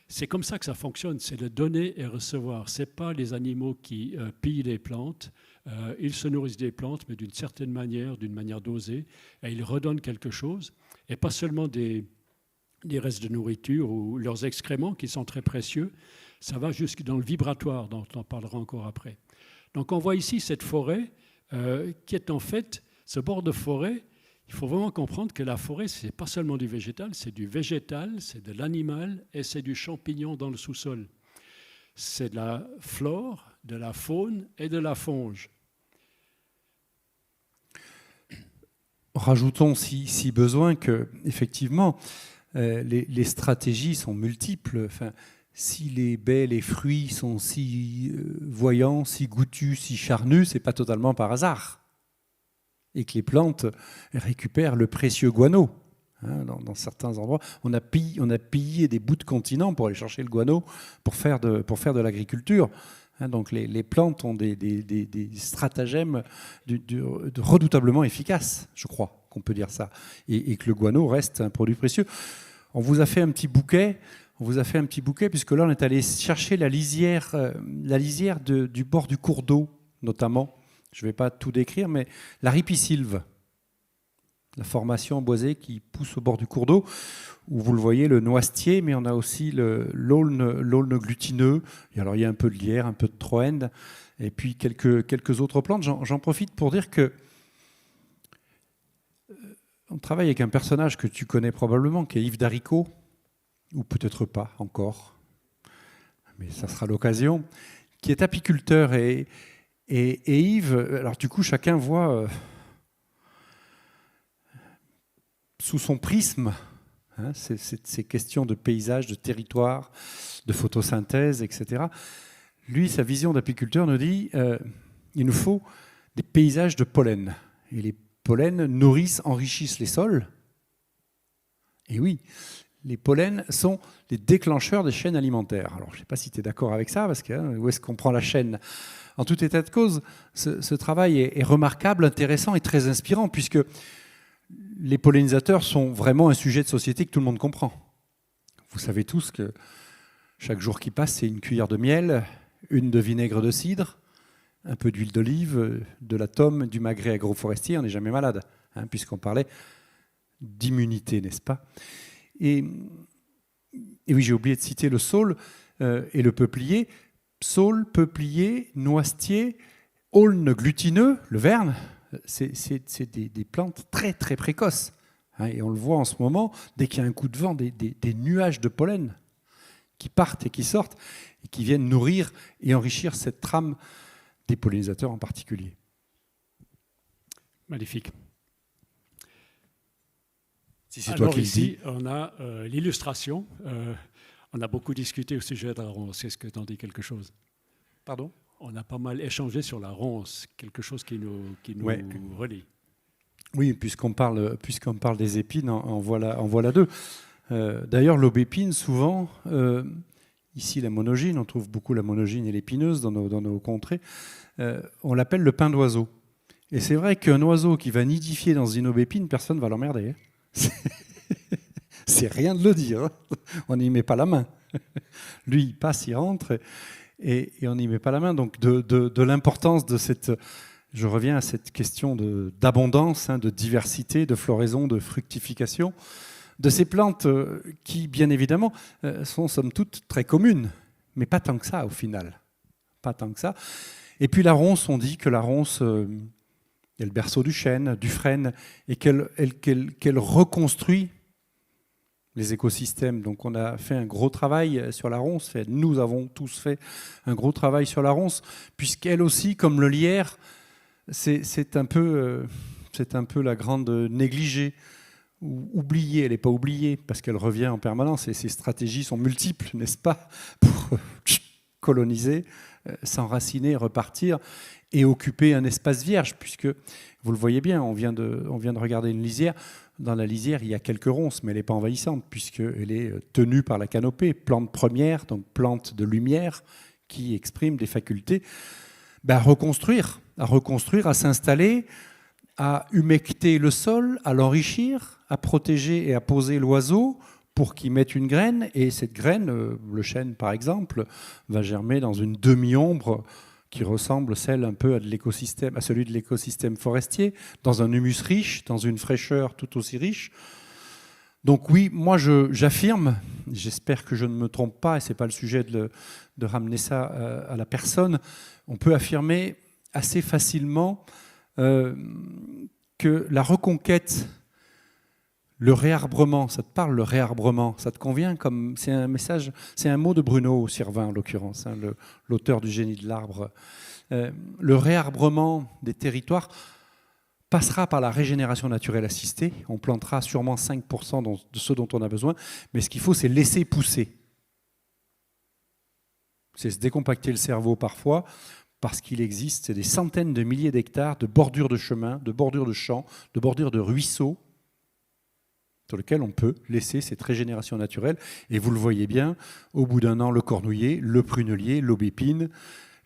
C'est comme ça que ça fonctionne, c'est le donner et recevoir. Ce n'est pas les animaux qui pillent les plantes. Ils se nourrissent des plantes, mais d'une certaine manière, d'une manière dosée. Et ils redonnent quelque chose. Et pas seulement des restes de nourriture ou leurs excréments qui sont très précieux. Ça va jusque dans le vibratoire, dont on parlera encore après. Donc on voit ici cette forêt qui est en fait, ce bord de forêt. Il faut vraiment comprendre que la forêt, ce n'est pas seulement du végétal, c'est de l'animal et c'est du champignon dans le sous-sol. C'est de la flore, de la faune et de la fonge. Rajoutons, si besoin, que effectivement, les stratégies sont multiples. Enfin, si les baies, les fruits sont si voyants, si goûtus, si charnus, ce n'est pas totalement par hasard. Et que les plantes récupèrent le précieux guano. Dans certains endroits, on a pillé des bouts de continent pour aller chercher le guano pour faire de l'agriculture. Donc les plantes ont des stratagèmes redoutablement efficaces, je crois qu'on peut dire ça, et que le guano reste un produit précieux. On vous a fait un petit bouquet, puisque là on est allé chercher la lisière du bord du cours d'eau, notamment. Je ne vais pas tout décrire, mais la ripisylve, la formation boisée qui pousse au bord du cours d'eau, où vous le voyez, le noisetier, mais on a aussi l'aulne glutineux. Et alors il y a un peu de lierre, un peu de troène, et puis quelques autres plantes. J'en profite pour dire que on travaille avec un personnage que tu connais probablement, qui est Yves Daricot, ou peut-être pas encore, mais ça sera l'occasion, qui est apiculteur et Yves, alors du coup, chacun voit sous son prisme ces questions de paysage, de territoire, de photosynthèse, etc. Lui, sa vision d'apiculteur nous dit il nous faut des paysages de pollen. Et les pollens nourrissent, enrichissent les sols. Et oui, les pollens sont les déclencheurs des chaînes alimentaires. Alors, je ne sais pas si tu es d'accord avec ça, parce que où est-ce qu'on prend la chaîne ? En tout état de cause, ce travail est remarquable, intéressant et très inspirant, puisque les pollinisateurs sont vraiment un sujet de société que tout le monde comprend. Vous savez tous que chaque jour qui passe, c'est une cuillère de miel, une de vinaigre de cidre, un peu d'huile d'olive, de la tome, du magret agroforestier, on n'est jamais malade, puisqu'on parlait d'immunité, n'est-ce pas ? Et oui, j'ai oublié de citer le saule et le peuplier. Saule, peuplier, noisetier, aulne glutineux, le verne, c'est des plantes très très précoces. Et on le voit en ce moment, dès qu'il y a un coup de vent, des nuages de pollen qui partent et qui sortent et qui viennent nourrir et enrichir cette trame des pollinisateurs en particulier. Magnifique. Si c'est toi qui le dis. On a l'illustration. On a beaucoup discuté au sujet de la ronce. Est-ce que tu en dis quelque chose ? Pardon ? On a pas mal échangé sur la ronce, quelque chose qui nous relie. Oui, puisqu'on parle des épines, en voilà deux. D'ailleurs, l'aubépine, souvent, ici la monogyne, on trouve beaucoup la monogyne et l'épineuse dans nos contrées, on l'appelle le pain d'oiseau. Et c'est vrai qu'un oiseau qui va nidifier dans une aubépine, personne ne va l'emmerder. Hein. C'est rien de le dire, hein. On n'y met pas la main. Lui, il passe, il rentre, et on n'y met pas la main. Donc de l'importance de cette... Je reviens à cette question d'abondance, hein, de diversité, de floraison, de fructification, de ces plantes qui, bien évidemment, sont somme toute très communes, mais pas tant que ça au final. Pas tant que ça. Et puis la ronce, on dit que la ronce est le berceau du chêne, du frêne, et qu'elle reconstruit les écosystèmes. Donc on a fait un gros travail sur la ronce, nous avons tous fait un gros travail sur la ronce, puisqu'elle aussi, comme le lierre, c'est un peu la grande négligée, ou oubliée. Elle n'est pas oubliée, parce qu'elle revient en permanence, et ses stratégies sont multiples, n'est-ce pas, pour coloniser, s'enraciner, repartir, et occuper un espace vierge, puisque, vous le voyez bien, on vient de regarder une lisière. Dans la lisière, il y a quelques ronces, mais elle n'est pas envahissante, puisqu'elle est tenue par la canopée, plante première, donc plante de lumière, qui exprime des facultés à reconstruire, à s'installer, à humecter le sol, à l'enrichir, à protéger et à poser l'oiseau pour qu'il mette une graine. Et cette graine, le chêne par exemple, va germer dans une demi-ombre qui ressemble un peu à celui de l'écosystème forestier, dans un humus riche, dans une fraîcheur tout aussi riche. Donc oui, moi j'affirme, j'espère que je ne me trompe pas, et ce n'est pas le sujet de ramener ça à la personne, on peut affirmer assez facilement que la reconquête, le réarbrement, ça te parle le réarbrement, ça te convient comme c'est un message, c'est un mot de Bruno Sirvin en l'occurrence, hein, l'auteur du Génie de l'arbre. Le réarbrement des territoires passera par la régénération naturelle assistée. On plantera sûrement 5% de ce dont on a besoin, mais ce qu'il faut, c'est laisser pousser. C'est se décompacter le cerveau parfois, parce qu'il existe des centaines de milliers d'hectares de bordures de chemins, de bordures de champs, de bordures de ruisseaux, sur lesquels on peut laisser cette régénération naturelle. Et vous le voyez bien, au bout d'un an, le cornouiller, le prunelier, l'aubépine,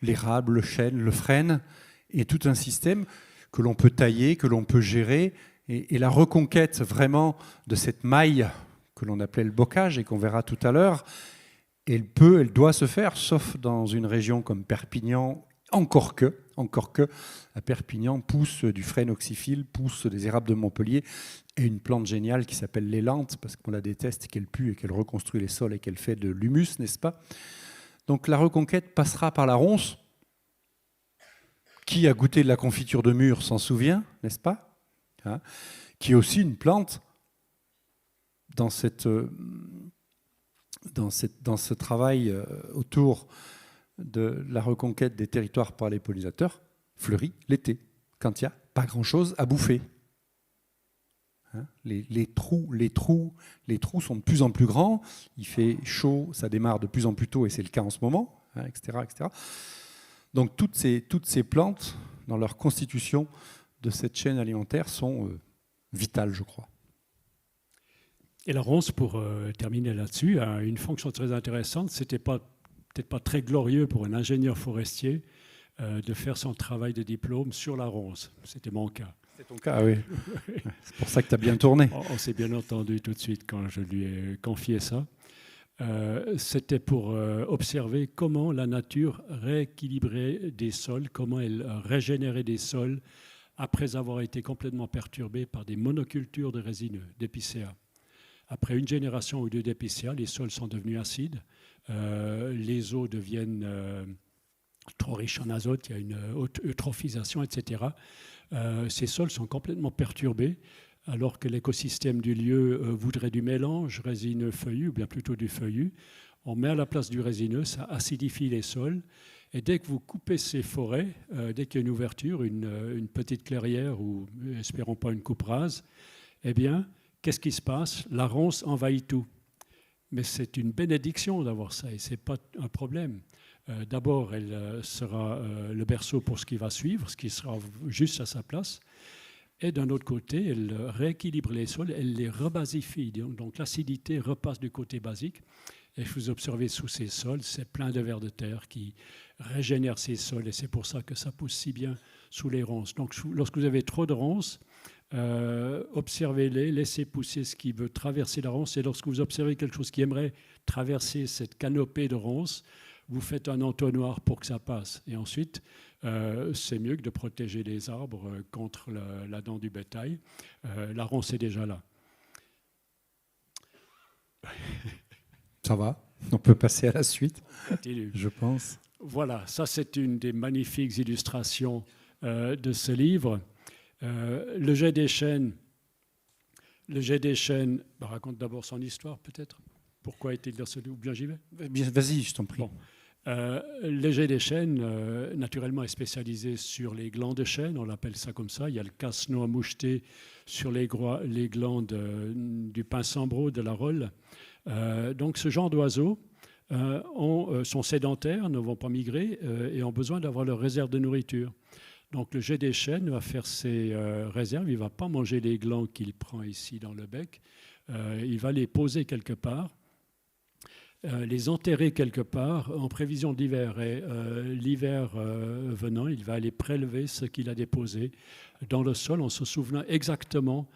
l'érable, le chêne, le frêne, et tout un système que l'on peut tailler, que l'on peut gérer. Et la reconquête vraiment de cette maille que l'on appelait le bocage et qu'on verra tout à l'heure, elle doit se faire, sauf dans une région comme Perpignan, encore que à Perpignan pousse du frêne oxyphile, pousse des érables de Montpellier et une plante géniale qui s'appelle l'élante, parce qu'on la déteste, qu'elle pue et qu'elle reconstruit les sols et qu'elle fait de l'humus, n'est-ce pas? Donc la reconquête passera par la ronce. Qui a goûté de la confiture de mûre s'en souvient, n'est-ce pas, hein, qui est aussi une plante dans ce travail autour de la reconquête des territoires par les pollinisateurs, fleurit l'été, quand il n'y a pas grand-chose à bouffer. Hein, les trous sont de plus en plus grands, il fait chaud, ça démarre de plus en plus tôt, et c'est le cas en ce moment, hein, etc., etc. Donc toutes ces plantes, dans leur constitution de cette chaîne alimentaire, sont vitales, je crois. Et la ronce, pour terminer là-dessus, a une fonction très intéressante. C'était peut-être pas très glorieux pour un ingénieur forestier de faire son travail de diplôme sur la ronce. C'était mon cas. C'est ton cas, oui. C'est pour ça que tu as bien tourné. On s'est bien entendu tout de suite quand je lui ai confié ça. C'était pour observer comment la nature rééquilibrait des sols, comment elle régénérait des sols après avoir été complètement perturbés par des monocultures de résineux, d'épicéas. Après une génération ou deux d'épicéas, les sols sont devenus acides, les eaux deviennent trop riches en azote, il y a une eutrophisation, etc. Ces sols sont complètement perturbés, alors que l'écosystème du lieu voudrait du mélange résineux-feuillu, ou bien plutôt du feuillu. On met à la place du résineux, ça acidifie les sols. Et dès que vous coupez ces forêts, dès qu'il y a une ouverture, une petite clairière, ou espérons pas une coupe rase, eh bien, qu'est-ce qui se passe? La ronce envahit tout. Mais c'est une bénédiction d'avoir ça, et ce n'est pas un problème. D'abord, elle sera le berceau pour ce qui va suivre, ce qui sera juste à sa place. Et d'un autre côté, elle rééquilibre les sols, elle les rebasifie. Donc l'acidité repasse du côté basique. Et vous observez sous ces sols, c'est plein de vers de terre qui régénèrent ces sols. Et c'est pour ça que ça pousse si bien sous les ronces. Donc lorsque vous avez trop de ronces, observez-les, laissez pousser ce qui veut traverser la ronce. Et lorsque vous observez quelque chose qui aimerait traverser cette canopée de ronces, vous faites un entonnoir pour que ça passe. Et ensuite, c'est mieux que de protéger les arbres contre la dent du bétail. La ronce est déjà là. Ça va, on peut passer à la suite, Continue. je pense. Voilà, ça c'est une des magnifiques illustrations de ce livre. Le jet des chênes raconte d'abord son histoire peut-être. Pourquoi est-il dans ce livre? Ou bien j'y vais? Vas-y, je t'en prie. Bon. Le jet des chênes, naturellement, est spécialisé sur les glands de chêne, on l'appelle ça comme ça. Il y a le casse-noix moucheté sur les glands du pin sambreau, de la rolle. Donc ce genre d'oiseaux sont sédentaires, ne vont pas migrer et ont besoin d'avoir leur réserve de nourriture. Donc le jet des chênes va faire ses réserves, il ne va pas manger les glands qu'il prend ici dans le bec, il va les poser quelque part, les enterrer quelque part en prévision de l'hiver. Et l'hiver venant, il va aller prélever ce qu'il a déposé dans le sol en se souvenant exactement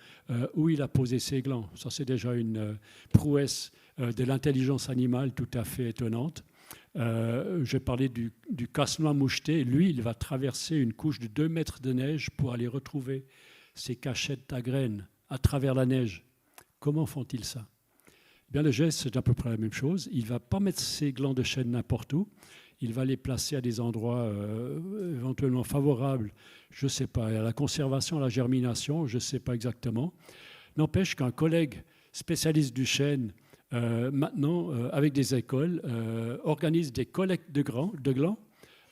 où il a posé ses glands. Ça, c'est déjà une prouesse de l'intelligence animale tout à fait étonnante. J'ai parlé du casse-noix moucheté. Lui, il va traverser une couche de 2 mètres de neige pour aller retrouver ses cachettes à graines à travers la neige. Comment font-ils ça? Bien, le geste, c'est à peu près la même chose. Il ne va pas mettre ses glands de chêne n'importe où. Il va les placer à des endroits éventuellement favorables, je ne sais pas, à la conservation, à la germination, je ne sais pas exactement. N'empêche qu'un collègue spécialiste du chêne, maintenant, avec des écoles, organise des collectes de glands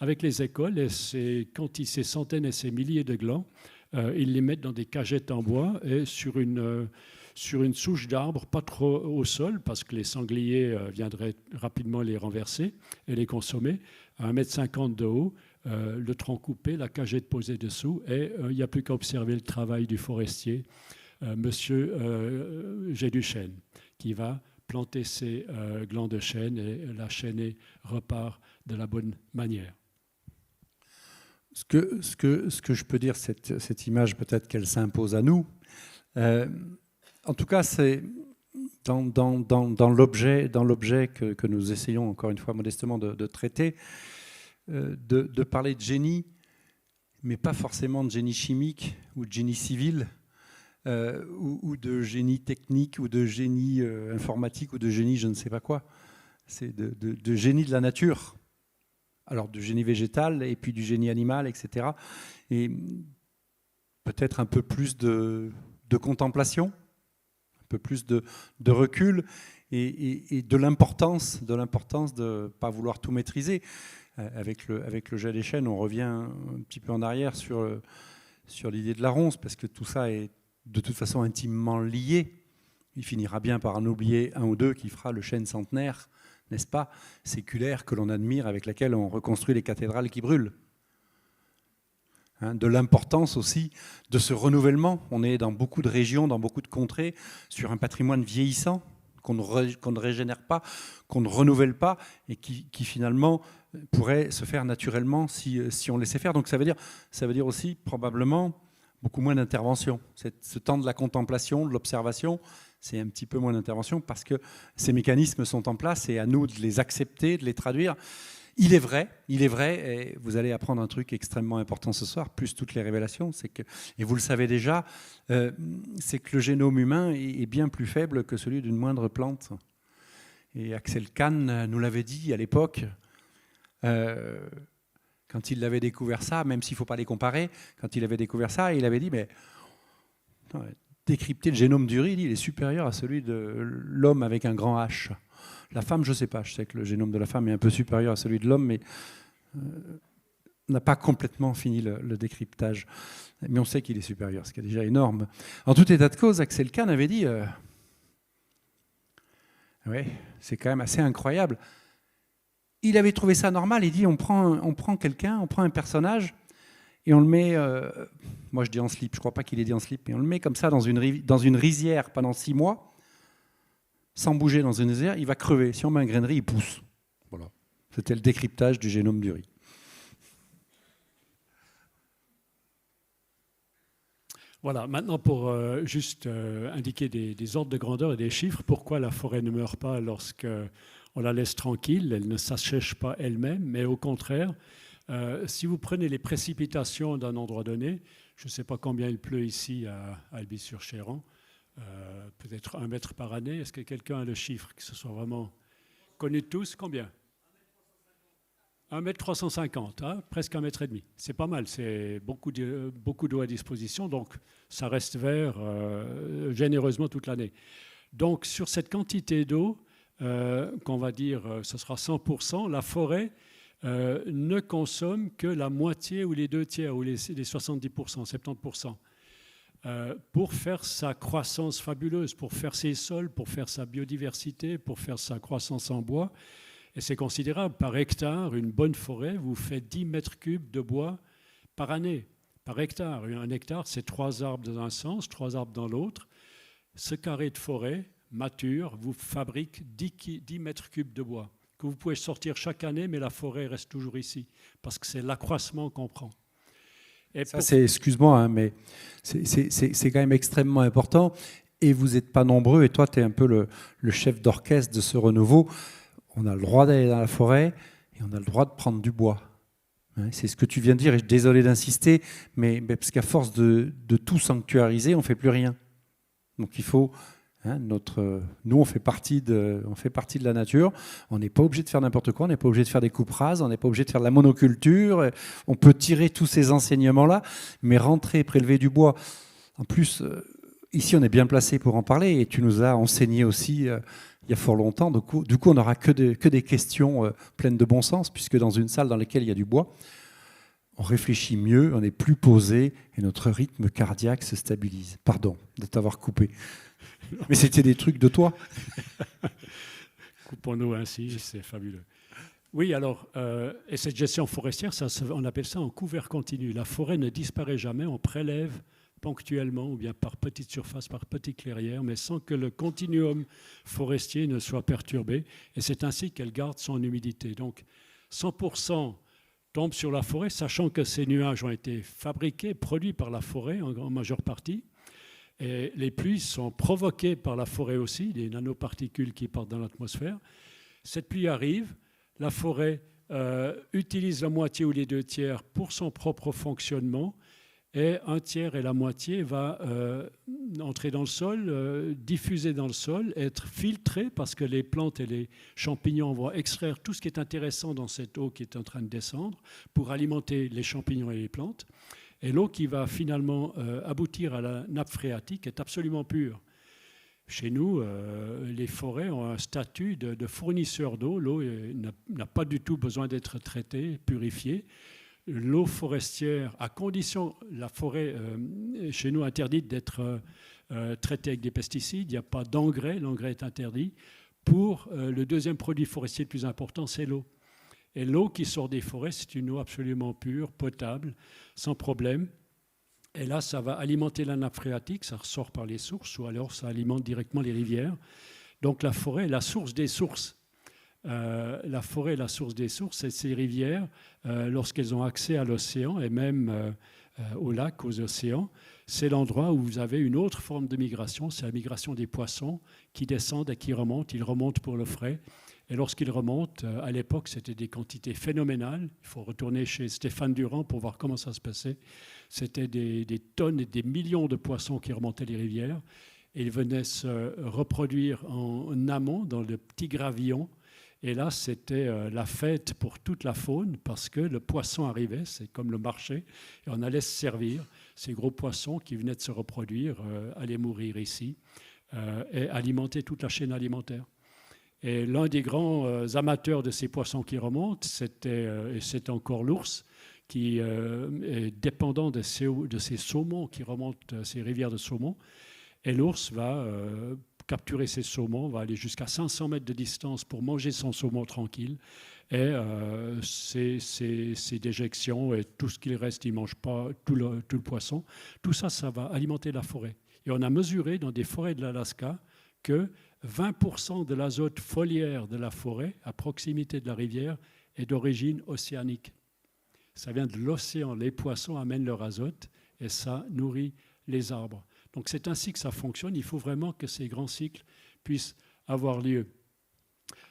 avec les écoles. Et quand il ces centaines et ces milliers de glands, ils les mettent dans des cagettes en bois et sur une souche d'arbre, pas trop au sol, parce que les sangliers viendraient rapidement les renverser et les consommer, à 1,50 m de haut, le tronc coupé, la cagette posée dessous, et il n'y a plus qu'à observer le travail du forestier, monsieur Géduchêne, qui va planter ses glands de chêne et la chênée repart de la bonne manière. Ce que je peux dire, cette image, peut-être qu'elle s'impose à nous. En tout cas, c'est dans l'objet que nous essayons, encore une fois, modestement de traiter, de parler de génie, mais pas forcément de génie chimique ou de génie civil, ou de génie technique, ou de génie informatique, ou de génie je ne sais pas quoi. C'est de génie de la nature. Alors du génie végétal, et puis du génie animal, etc. Et peut-être un peu plus de contemplation, un peu plus de recul et de l'importance de ne pas vouloir tout maîtriser. Avec le jet des chênes, on revient un petit peu en arrière sur l'idée de la ronce, parce que tout ça est de toute façon intimement lié. Il finira bien par en oublier un ou deux qui fera le chêne centenaire, n'est-ce pas, séculaire, que l'on admire, avec laquelle on reconstruit les cathédrales qui brûlent. De l'importance aussi de ce renouvellement. On est dans beaucoup de régions, dans beaucoup de contrées, sur un patrimoine vieillissant qu'on ne régénère pas, qu'on ne renouvelle pas, et qui finalement pourrait se faire naturellement si on laissait faire. Donc ça veut dire aussi probablement beaucoup moins d'intervention. Ce temps de la contemplation, de l'observation, c'est un petit peu moins d'intervention parce que ces mécanismes sont en place et à nous de les accepter, de les traduire. Il est vrai, et vous allez apprendre un truc extrêmement important ce soir, plus toutes les révélations, et vous le savez déjà, c'est que le génome humain est bien plus faible que celui d'une moindre plante. Et Axel Kahn nous l'avait dit à l'époque, quand il avait découvert ça, même s'il ne faut pas les comparer, quand il avait découvert ça, il avait dit, mais décrypter le génome du riz, il est supérieur à celui de l'homme avec un grand H. La femme, je ne sais pas, je sais que le génome de la femme est un peu supérieur à celui de l'homme, mais on n'a pas complètement fini le décryptage. Mais on sait qu'il est supérieur, ce qui est déjà énorme. En tout état de cause, Axel Kahn avait dit, ouais, c'est quand même assez incroyable. Il avait trouvé ça normal, il dit, on prend quelqu'un, on prend un personnage, et on le met, moi je dis en slip, je ne crois pas qu'il ait dit en slip, mais on le met comme ça dans une rizière pendant 6 mois, sans bouger dans une désert, il va crever. Si on met un grain de riz, il pousse. Voilà. C'était le décryptage du génome du riz. Voilà, maintenant pour juste indiquer des ordres de grandeur et des chiffres, pourquoi la forêt ne meurt pas lorsqu'on la laisse tranquille, elle ne s'assèche pas elle-même, mais au contraire, si vous prenez les précipitations d'un endroit donné, je ne sais pas combien il pleut ici à Albi-sur-Chéran, peut-être 1 mètre par année. Est-ce que quelqu'un a le chiffre, que ce soit vraiment connu de tous? Combien? 1,350 m, hein, presque 1,5 m. C'est pas mal, c'est beaucoup d'eau à disposition, donc ça reste vert généreusement toute l'année. Donc sur cette quantité d'eau, qu'on va dire ce sera 100%, la forêt ne consomme que la moitié ou les 2/3 ou les 70%, 70%. Pour faire sa croissance fabuleuse, pour faire ses sols, pour faire sa biodiversité, pour faire sa croissance en bois. Et c'est considérable. Par hectare, une bonne forêt vous fait 10 mètres cubes de bois par année, par hectare. Un hectare, c'est 3 arbres dans un sens, 3 arbres dans l'autre. Ce carré de forêt mature vous fabrique 10 mètres cubes de bois que vous pouvez sortir chaque année, mais la forêt reste toujours ici, parce que c'est l'accroissement qu'on prend. Et ça, excuse-moi, hein, mais c'est quand même extrêmement important. Et vous n'êtes pas nombreux, et toi, tu es un peu le chef d'orchestre de ce renouveau. On a le droit d'aller dans la forêt et on a le droit de prendre du bois. C'est ce que tu viens de dire, et je suis désolé d'insister, mais parce qu'à force de tout sanctuariser, on ne fait plus rien. Donc il faut... nous, on fait partie de la nature. On n'est pas obligé de faire n'importe quoi, on n'est pas obligé de faire des coupes rases, on n'est pas obligé de faire de la monoculture. On peut tirer tous ces enseignements-là, mais rentrer, prélever du bois. En plus, ici, on est bien placé pour en parler, et tu nous as enseigné aussi... il y a fort longtemps. Du coup on n'aura que des questions pleines de bon sens, puisque dans une salle dans laquelle il y a du bois, on réfléchit mieux, on est plus posé, et notre rythme cardiaque se stabilise. Pardon de t'avoir coupé. Mais c'était des trucs de toi. Coupons-nous ainsi, c'est fabuleux. Oui, alors, et cette gestion forestière, on appelle ça un couvert continu. La forêt ne disparaît jamais, on prélève ponctuellement ou bien par petite surface, par petites clairières, mais sans que le continuum forestier ne soit perturbé. Et c'est ainsi qu'elle garde son humidité. Donc 100% tombe sur la forêt, sachant que ces nuages ont été fabriqués, produits par la forêt en majeure partie. Et les pluies sont provoquées par la forêt aussi, des nanoparticules qui partent dans l'atmosphère. Cette pluie arrive, la forêt utilise la moitié ou les 2/3 pour son propre fonctionnement, et 1/3 et la moitié va entrer dans le sol, diffuser dans le sol, être filtré parce que les plantes et les champignons vont extraire tout ce qui est intéressant dans cette eau qui est en train de descendre pour alimenter les champignons et les plantes. Et l'eau qui va finalement aboutir à la nappe phréatique est absolument pure. Chez nous, les forêts ont un statut de fournisseur d'eau. L'eau n'a pas du tout besoin d'être traitée, purifiée. L'eau forestière, à condition, la forêt chez nous interdite d'être traitée avec des pesticides, il n'y a pas d'engrais, l'engrais est interdit. Pour le deuxième produit forestier le plus important, c'est l'eau. Et l'eau qui sort des forêts, c'est une eau absolument pure, potable, sans problème. Et là, ça va alimenter la nappe phréatique, ça ressort par les sources, ou alors ça alimente directement les rivières. Donc la forêt est la source des sources. La forêt est la source des sources, et ces rivières, lorsqu'elles ont accès à l'océan et même aux lacs, aux océans, c'est l'endroit où vous avez une autre forme de migration, c'est la migration des poissons qui descendent et qui remontent. Ils remontent pour le frais. Et lorsqu'ils remontent, à l'époque, c'était des quantités phénoménales. Il faut retourner chez Stéphane Durand pour voir comment ça se passait. C'était des tonnes et des millions de poissons qui remontaient les rivières. Et ils venaient se reproduire en amont, dans le petit gravillon. Et là, c'était la fête pour toute la faune, parce que le poisson arrivait, c'est comme le marché, et on allait se servir. Ces gros poissons qui venaient de se reproduire allaient mourir ici et alimenter toute la chaîne alimentaire. Et l'un des grands amateurs de ces poissons qui remontent, et c'est encore l'ours, qui est dépendant de ces saumons qui remontent, ces rivières de saumons. Et l'ours va capturer ses saumons, va aller jusqu'à 500 mètres de distance pour manger son saumon tranquille. Et ses déjections et tout ce qu'il reste, il ne mange pas tout le poisson. Tout ça, ça va alimenter la forêt. Et on a mesuré dans des forêts de l'Alaska que 20% de l'azote foliaire de la forêt, à proximité de la rivière, est d'origine océanique. Ça vient de l'océan. Les poissons amènent leur azote et ça nourrit les arbres. Donc c'est ainsi que ça fonctionne. Il faut vraiment que ces grands cycles puissent avoir lieu.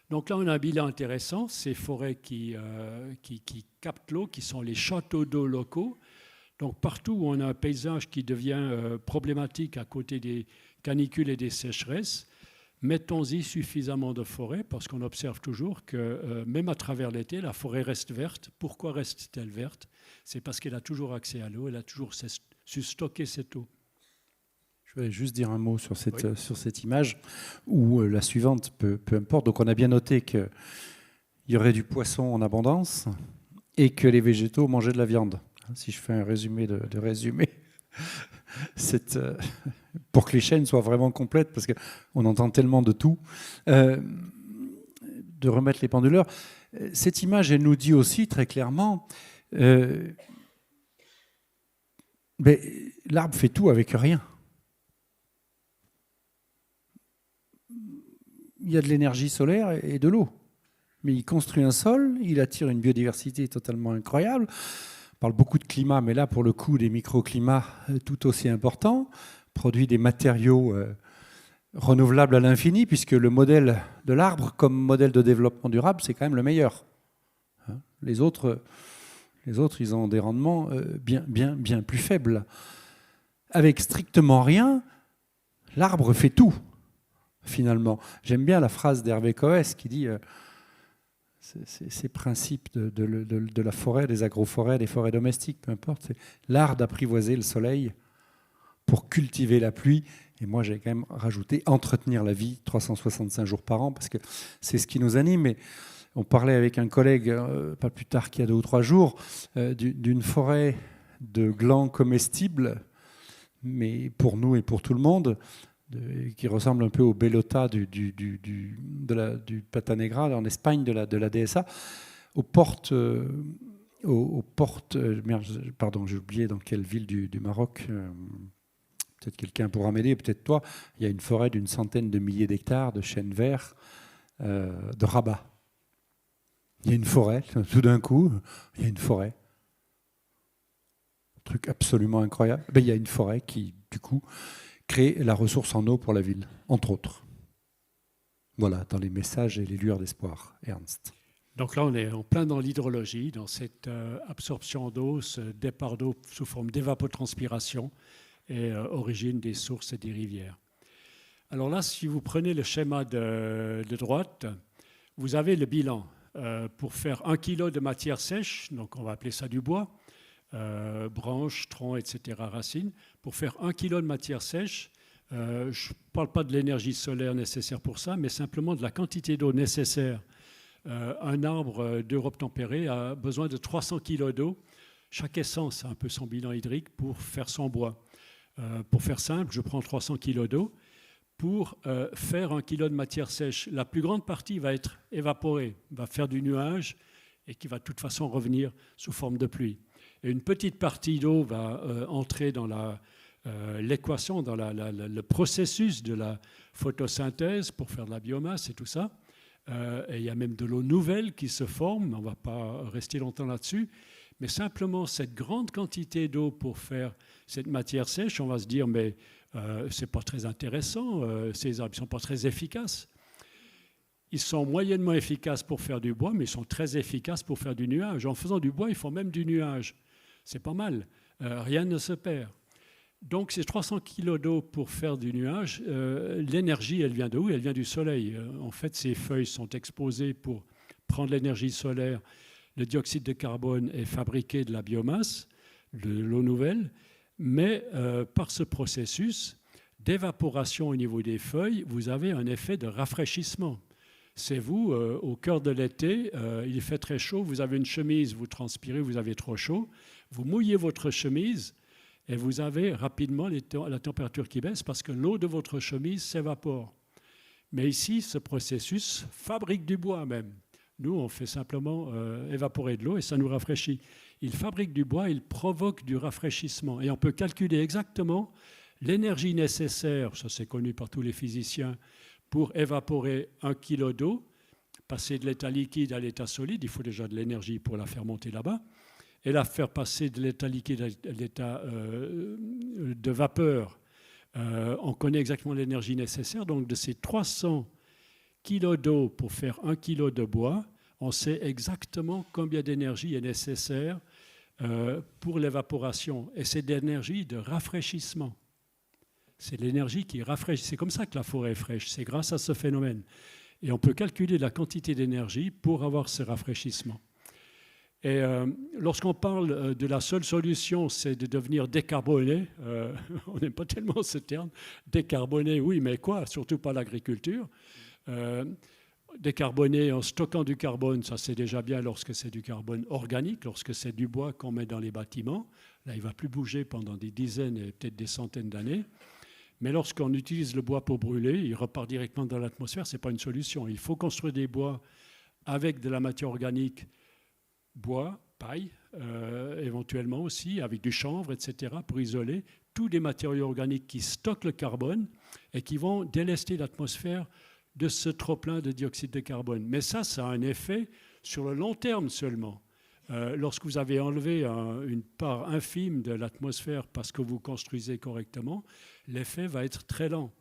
Donc là, on a un bilan intéressant. Ces forêts qui captent l'eau, qui sont les châteaux d'eau locaux. Donc partout où on a un paysage qui devient problématique à côté des canicules et des sécheresses, mettons-y suffisamment de forêts, parce qu'on observe toujours que même à travers l'été, la forêt reste verte. Pourquoi reste-t-elle verte? C'est parce qu'elle a toujours accès à l'eau, elle a toujours su stocker cette eau. Je vais juste dire un mot sur cette image, ou la suivante, peu importe. Donc on a bien noté qu'il y aurait du poisson en abondance et que les végétaux mangeaient de la viande. Si je fais un résumé de résumé, pour que les chaînes soient vraiment complètes, parce qu'on entend tellement de tout, de remettre les penduleurs. Cette image, elle nous dit aussi très clairement, l'arbre fait tout avec rien. Il y a de l'énergie solaire et de l'eau. Mais il construit un sol, il attire une biodiversité totalement incroyable. On parle beaucoup de climat, mais là, pour le coup, des microclimats tout aussi importants, produit des matériaux renouvelables à l'infini, puisque le modèle de l'arbre comme modèle de développement durable, c'est quand même le meilleur. Les autres, ils ont des rendements bien plus faibles. Avec strictement rien, l'arbre fait tout. Finalement, j'aime bien la phrase d'Hervé Coës qui dit ces principes de la forêt, des agroforêts, des forêts domestiques, peu importe, c'est l'art d'apprivoiser le soleil pour cultiver la pluie. Et moi, j'ai quand même rajouté entretenir la vie 365 jours par an, parce que c'est ce qui nous anime. Et on parlait avec un collègue, pas plus tard qu'il y a 2 ou 3 jours, d'une forêt de glands comestibles, mais pour nous et pour tout le monde, qui ressemble un peu au Bellota du Pata Negra en Espagne, de la DSA, aux portes, pardon, j'ai oublié dans quelle ville du Maroc, peut-être quelqu'un pourra m'aider, peut-être toi, il y a une forêt d'une centaine de milliers d'hectares de chênes verts de Rabat. Il y a une forêt, tout d'un coup, il y a une forêt. Un truc absolument incroyable. Il y a une forêt qui, du coup, crée la ressource en eau pour la ville, entre autres. Voilà, dans les messages et les lueurs d'espoir. Ernst. Donc là, on est en plein dans l'hydrologie, dans cette absorption d'eau, ce départ d'eau sous forme d'évapotranspiration et origine des sources et des rivières. Alors là, si vous prenez le schéma de droite, vous avez le bilan. Pour faire 1 kg de matière sèche, donc on va appeler ça du bois, branches, troncs, etc., racines. Pour faire 1 kg de matière sèche, je ne parle pas de l'énergie solaire nécessaire pour ça, mais simplement de la quantité d'eau nécessaire. Un arbre d'Europe tempérée a besoin de 300 kg d'eau. Chaque essence a un peu son bilan hydrique pour faire son bois. Pour faire simple, je prends 300 kg d'eau. Pour faire 1 kg de matière sèche, la plus grande partie va être évaporée, va faire du nuage et qui va de toute façon revenir sous forme de pluie. Et une petite partie d'eau va entrer dans l'équation, dans le processus de la photosynthèse pour faire de la biomasse et tout ça. Et il y a même de l'eau nouvelle qui se forme, on ne va pas rester longtemps là-dessus, mais simplement cette grande quantité d'eau pour faire cette matière sèche, on va se dire, mais ce n'est pas très intéressant, ces arbres ne sont pas très efficaces. Ils sont moyennement efficaces pour faire du bois, mais ils sont très efficaces pour faire du nuage. En faisant du bois, ils font même du nuage. C'est pas mal, rien ne se perd. Donc ces 300 kg d'eau pour faire du nuage, l'énergie, elle vient de où? Elle vient du soleil. En fait, ces feuilles sont exposées pour prendre l'énergie solaire. Le dioxyde de carbone est fabriqué de la biomasse, de l'eau nouvelle, mais par ce processus d'évaporation au niveau des feuilles, vous avez un effet de rafraîchissement. C'est vous, au cœur de l'été, il fait très chaud, vous avez une chemise, vous transpirez, vous avez trop chaud, vous mouillez votre chemise et vous avez rapidement la température qui baisse parce que l'eau de votre chemise s'évapore. Mais ici, ce processus fabrique du bois même. Nous, on fait simplement évaporer de l'eau et ça nous rafraîchit. Il fabrique du bois, il provoque du rafraîchissement. Et on peut calculer exactement l'énergie nécessaire, ça c'est connu par tous les physiciens, pour évaporer 1 kg d'eau, passer de l'état liquide à l'état solide. Il faut déjà de l'énergie pour la faire monter là-bas. Et la faire passer de l'état liquide à l'état de vapeur. On connaît exactement l'énergie nécessaire. Donc, de ces 300 kg d'eau pour faire 1 kg de bois, on sait exactement combien d'énergie est nécessaire pour l'évaporation. Et c'est de l'énergie de rafraîchissement. C'est l'énergie qui rafraîchit. C'est comme ça que la forêt est fraîche. C'est grâce à ce phénomène. Et on peut calculer la quantité d'énergie pour avoir ce rafraîchissement. Et lorsqu'on parle de la seule solution, c'est de devenir décarboné, on n'aime pas tellement ce terme, décarboné, oui, mais quoi? Surtout pas l'agriculture. Décarboné en stockant du carbone, ça c'est déjà bien lorsque c'est du carbone organique, lorsque c'est du bois qu'on met dans les bâtiments. Là, il ne va plus bouger pendant des dizaines et peut-être des centaines d'années. Mais lorsqu'on utilise le bois pour brûler, il repart directement dans l'atmosphère, ce n'est pas une solution. Il faut construire des bois avec de la matière organique, bois, paille, éventuellement aussi, avec du chanvre, etc., pour isoler tous les matériaux organiques qui stockent le carbone et qui vont délester l'atmosphère de ce trop-plein de dioxyde de carbone. Mais ça a un effet sur le long terme seulement. Lorsque vous avez enlevé une part infime de l'atmosphère parce que vous construisez correctement, l'effet va être très lent.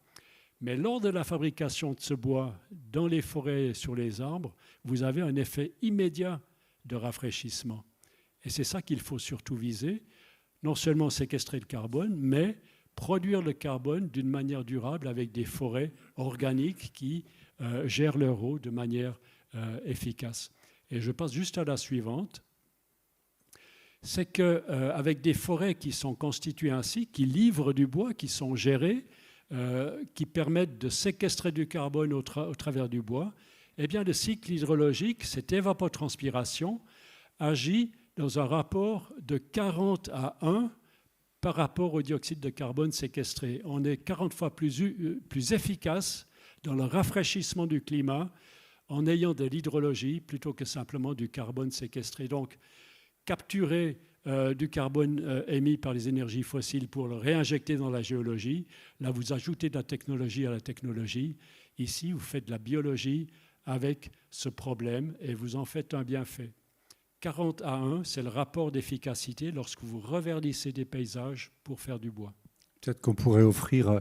Mais lors de la fabrication de ce bois dans les forêts, sur les arbres, vous avez un effet immédiat de rafraîchissement. Et c'est ça qu'il faut surtout viser, non seulement séquestrer le carbone, mais produire le carbone d'une manière durable avec des forêts organiques qui gèrent leur eau de manière efficace. Et je passe juste à la suivante. C'est qu'avec des forêts qui sont constituées ainsi, qui livrent du bois, qui sont gérées, qui permettent de séquestrer du carbone au travers du bois, eh bien, le cycle hydrologique, cette évapotranspiration, agit dans un rapport de 40 à 1 par rapport au dioxyde de carbone séquestré. On est 40 fois plus efficace dans le rafraîchissement du climat en ayant de l'hydrologie plutôt que simplement du carbone séquestré. Donc, capturer du carbone émis par les énergies fossiles pour le réinjecter dans la géologie, là, vous ajoutez de la technologie à la technologie. Ici, vous faites de la biologie avec ce problème et vous en faites un bienfait. 40 à 1, c'est le rapport d'efficacité lorsque vous reverdissez des paysages pour faire du bois. Peut-être qu'on pourrait offrir,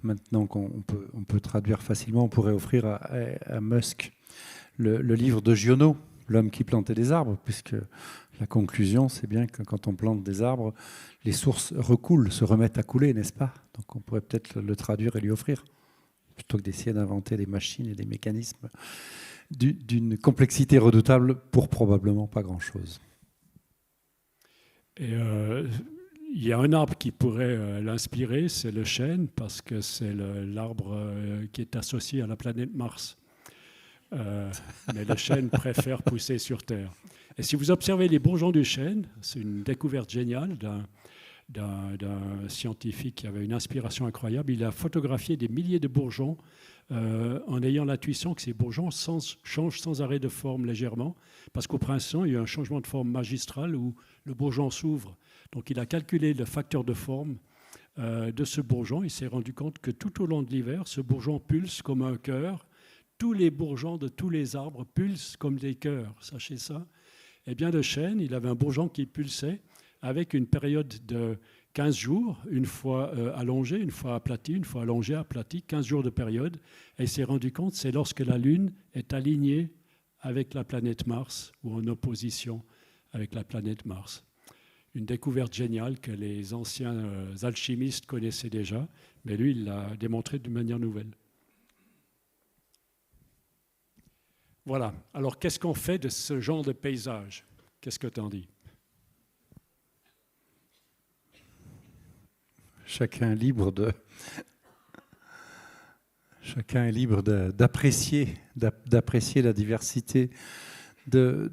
maintenant qu'on peut traduire facilement, on pourrait offrir à Musk le livre de Giono, L'homme qui plantait des arbres, puisque la conclusion, c'est bien que quand on plante des arbres, les sources recoulent, se remettent à couler, n'est-ce pas? Donc on pourrait peut-être le traduire et lui offrir, plutôt que d'essayer d'inventer des machines et des mécanismes d'une complexité redoutable pour probablement pas grand-chose. Et il y a un arbre qui pourrait l'inspirer, c'est le chêne, parce que c'est l'arbre qui est associé à la planète Mars. Mais le chêne préfère pousser sur Terre. Et si vous observez les bourgeons du chêne, c'est une découverte géniale d'un scientifique qui avait une inspiration incroyable. Il a photographié des milliers de bourgeons en ayant l'intuition que ces bourgeons changent sans arrêt de forme légèrement, parce qu'au printemps, il y a eu un changement de forme magistral où le bourgeon s'ouvre. Donc il a calculé le facteur de forme de ce bourgeon. Il s'est rendu compte que tout au long de l'hiver, ce bourgeon pulse comme un cœur. Tous les bourgeons de tous les arbres pulsent comme des cœurs, sachez ça. Eh bien, le chêne, il avait un bourgeon qui pulsait avec une période de 15 jours, une fois allongé, une fois aplati, une fois allongé, aplati, 15 jours de période. Et il s'est rendu compte, c'est lorsque la Lune est alignée avec la planète Mars ou en opposition avec la planète Mars. Une découverte géniale que les anciens alchimistes connaissaient déjà, mais lui, il l'a démontré d'une manière nouvelle. Voilà. Alors, qu'est-ce qu'on fait de ce genre de paysage? Qu'est-ce que tu en dis? Chacun est libre d'apprécier la diversité de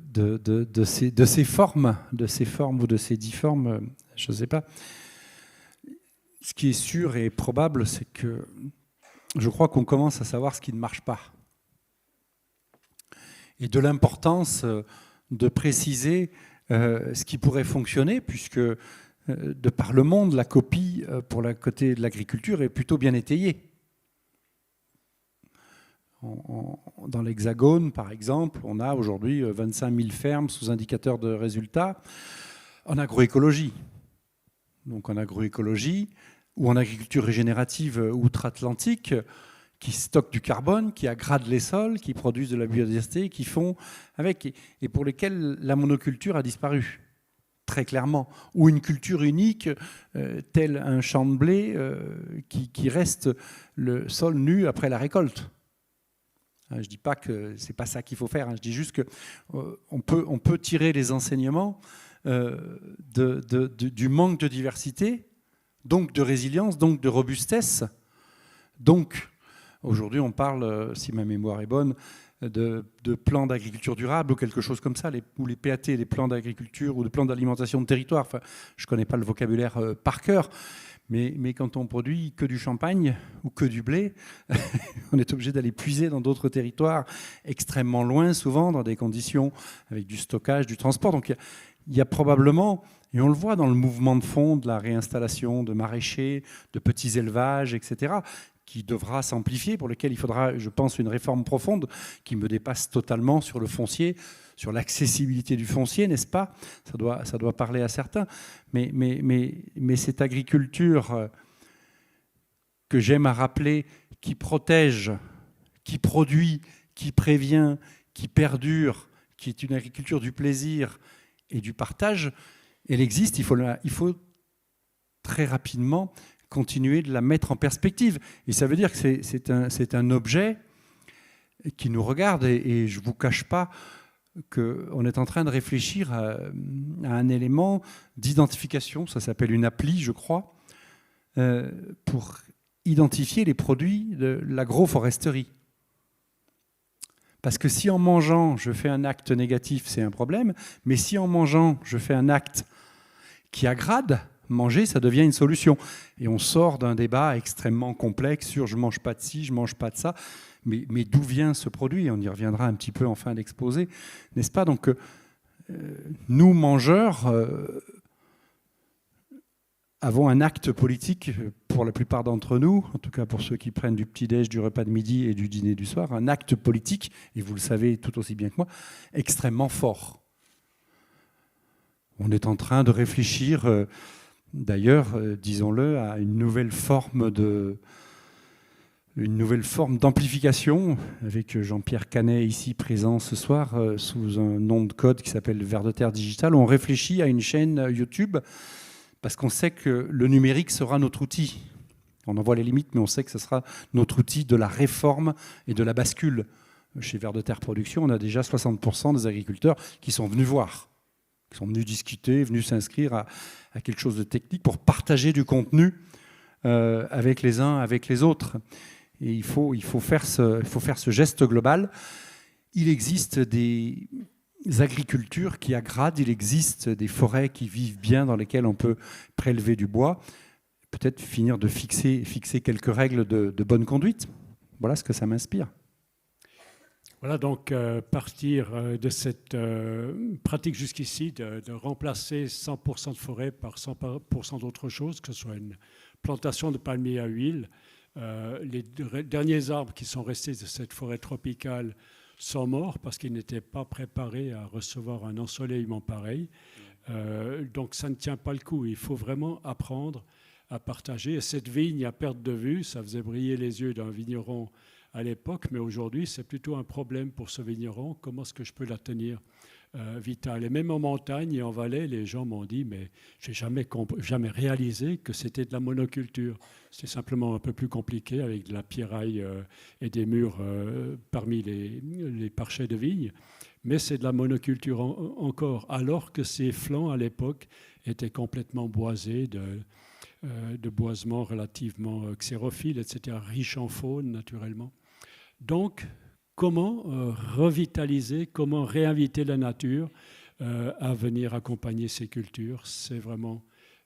ces formes ou de ces difformes. Je ne sais pas. Ce qui est sûr et probable, c'est que je crois qu'on commence à savoir ce qui ne marche pas. Et de l'importance de préciser ce qui pourrait fonctionner, puisque de par le monde, la copie pour le côté de l'agriculture est plutôt bien étayée. Dans l'Hexagone, par exemple, on a aujourd'hui 25 000 fermes sous indicateur de résultats en agroécologie. Donc en agroécologie ou en agriculture régénérative outre-Atlantique, qui stockent du carbone, qui aggradent les sols, qui produisent de la biodiversité, qui font avec, et pour lesquels la monoculture a disparu, très clairement. Ou une culture unique, tel un champ de blé qui reste le sol nu après la récolte. Je ne dis pas que ce n'est pas ça qu'il faut faire, je dis juste qu'on peut tirer les enseignements du manque de diversité, donc de résilience, donc de robustesse. Donc, aujourd'hui, on parle, si ma mémoire est bonne, de plans d'agriculture durable ou quelque chose comme ça, ou les PAT, les plans d'agriculture ou de plans d'alimentation de territoire. Enfin, je ne connais pas le vocabulaire par cœur, mais quand on produit que du champagne ou que du blé, on est obligé d'aller puiser dans d'autres territoires extrêmement loin, souvent, dans des conditions avec du stockage, du transport. Donc, il y a probablement, et on le voit dans le mouvement de fond de la réinstallation de maraîchers, de petits élevages, etc., qui devra s'amplifier, pour lequel il faudra, je pense, une réforme profonde qui me dépasse totalement sur le foncier, sur l'accessibilité du foncier, n'est-ce pas ? Ça doit parler à certains. Mais cette agriculture que j'aime à rappeler, qui protège, qui produit, qui prévient, qui perdure, qui est une agriculture du plaisir et du partage, elle existe, il faut très rapidement continuer de la mettre en perspective. Et ça veut dire que c'est un objet qui nous regarde, et je ne vous cache pas qu'on est en train de réfléchir à un élément d'identification, ça s'appelle une appli, je crois, pour identifier les produits de l'agroforesterie. Parce que si en mangeant, je fais un acte négatif, c'est un problème, mais si en mangeant, je fais un acte qui aggrade, manger, ça devient une solution. Et on sort d'un débat extrêmement complexe sur je ne mange pas de ci, je ne mange pas de ça. Mais d'où vient ce produit ? On y reviendra un petit peu en fin d'exposé, n'est-ce pas ? Donc, nous, mangeurs, avons un acte politique, pour la plupart d'entre nous, en tout cas pour ceux qui prennent du petit-déj, du repas de midi et du dîner du soir, un acte politique, et vous le savez tout aussi bien que moi, extrêmement fort. On est en train de réfléchir, d'ailleurs, disons-le, à une nouvelle forme d'amplification, avec Jean-Pierre Canet ici présent ce soir, sous un nom de code qui s'appelle Vers de Terre Digital. On réfléchit à une chaîne YouTube parce qu'on sait que le numérique sera notre outil. On en voit les limites, mais on sait que ce sera notre outil de la réforme et de la bascule. Chez Vers de Terre Production, on a déjà 60% des agriculteurs qui sont venus voir, qui sont venus discuter, venus s'inscrire à quelque chose de technique pour partager du contenu avec les uns, avec les autres. Et il faut faire ce geste global. Il existe des agricultures qui aggradent, il existe des forêts qui vivent bien, dans lesquelles on peut prélever du bois. Peut-être finir de fixer quelques règles de bonne conduite. Voilà ce que ça m'inspire. Voilà, donc partir de cette pratique jusqu'ici de remplacer 100% de forêt par 100% d'autre chose, que ce soit une plantation de palmiers à huile. Les derniers arbres qui sont restés de cette forêt tropicale sont morts parce qu'ils n'étaient pas préparés à recevoir un ensoleillement pareil. Donc ça ne tient pas le coup. Il faut vraiment apprendre à partager. Et cette vigne à perte de vue, ça faisait briller les yeux d'un vigneron à l'époque, mais aujourd'hui, c'est plutôt un problème pour ce vigneron. Comment est-ce que je peux la tenir vitale ? Et même en montagne et en vallée, les gens m'ont dit, mais je n'ai jamais réalisé que c'était de la monoculture. C'est simplement un peu plus compliqué avec de la pierraille et des murs parmi les parchets de vigne. Mais c'est de la monoculture encore, alors que ces flancs, à l'époque, étaient complètement boisés de boisements relativement xérophiles, etc., riches en faune, naturellement. Donc, comment revitaliser, comment réinviter la nature à venir accompagner ces cultures ? C'est vraiment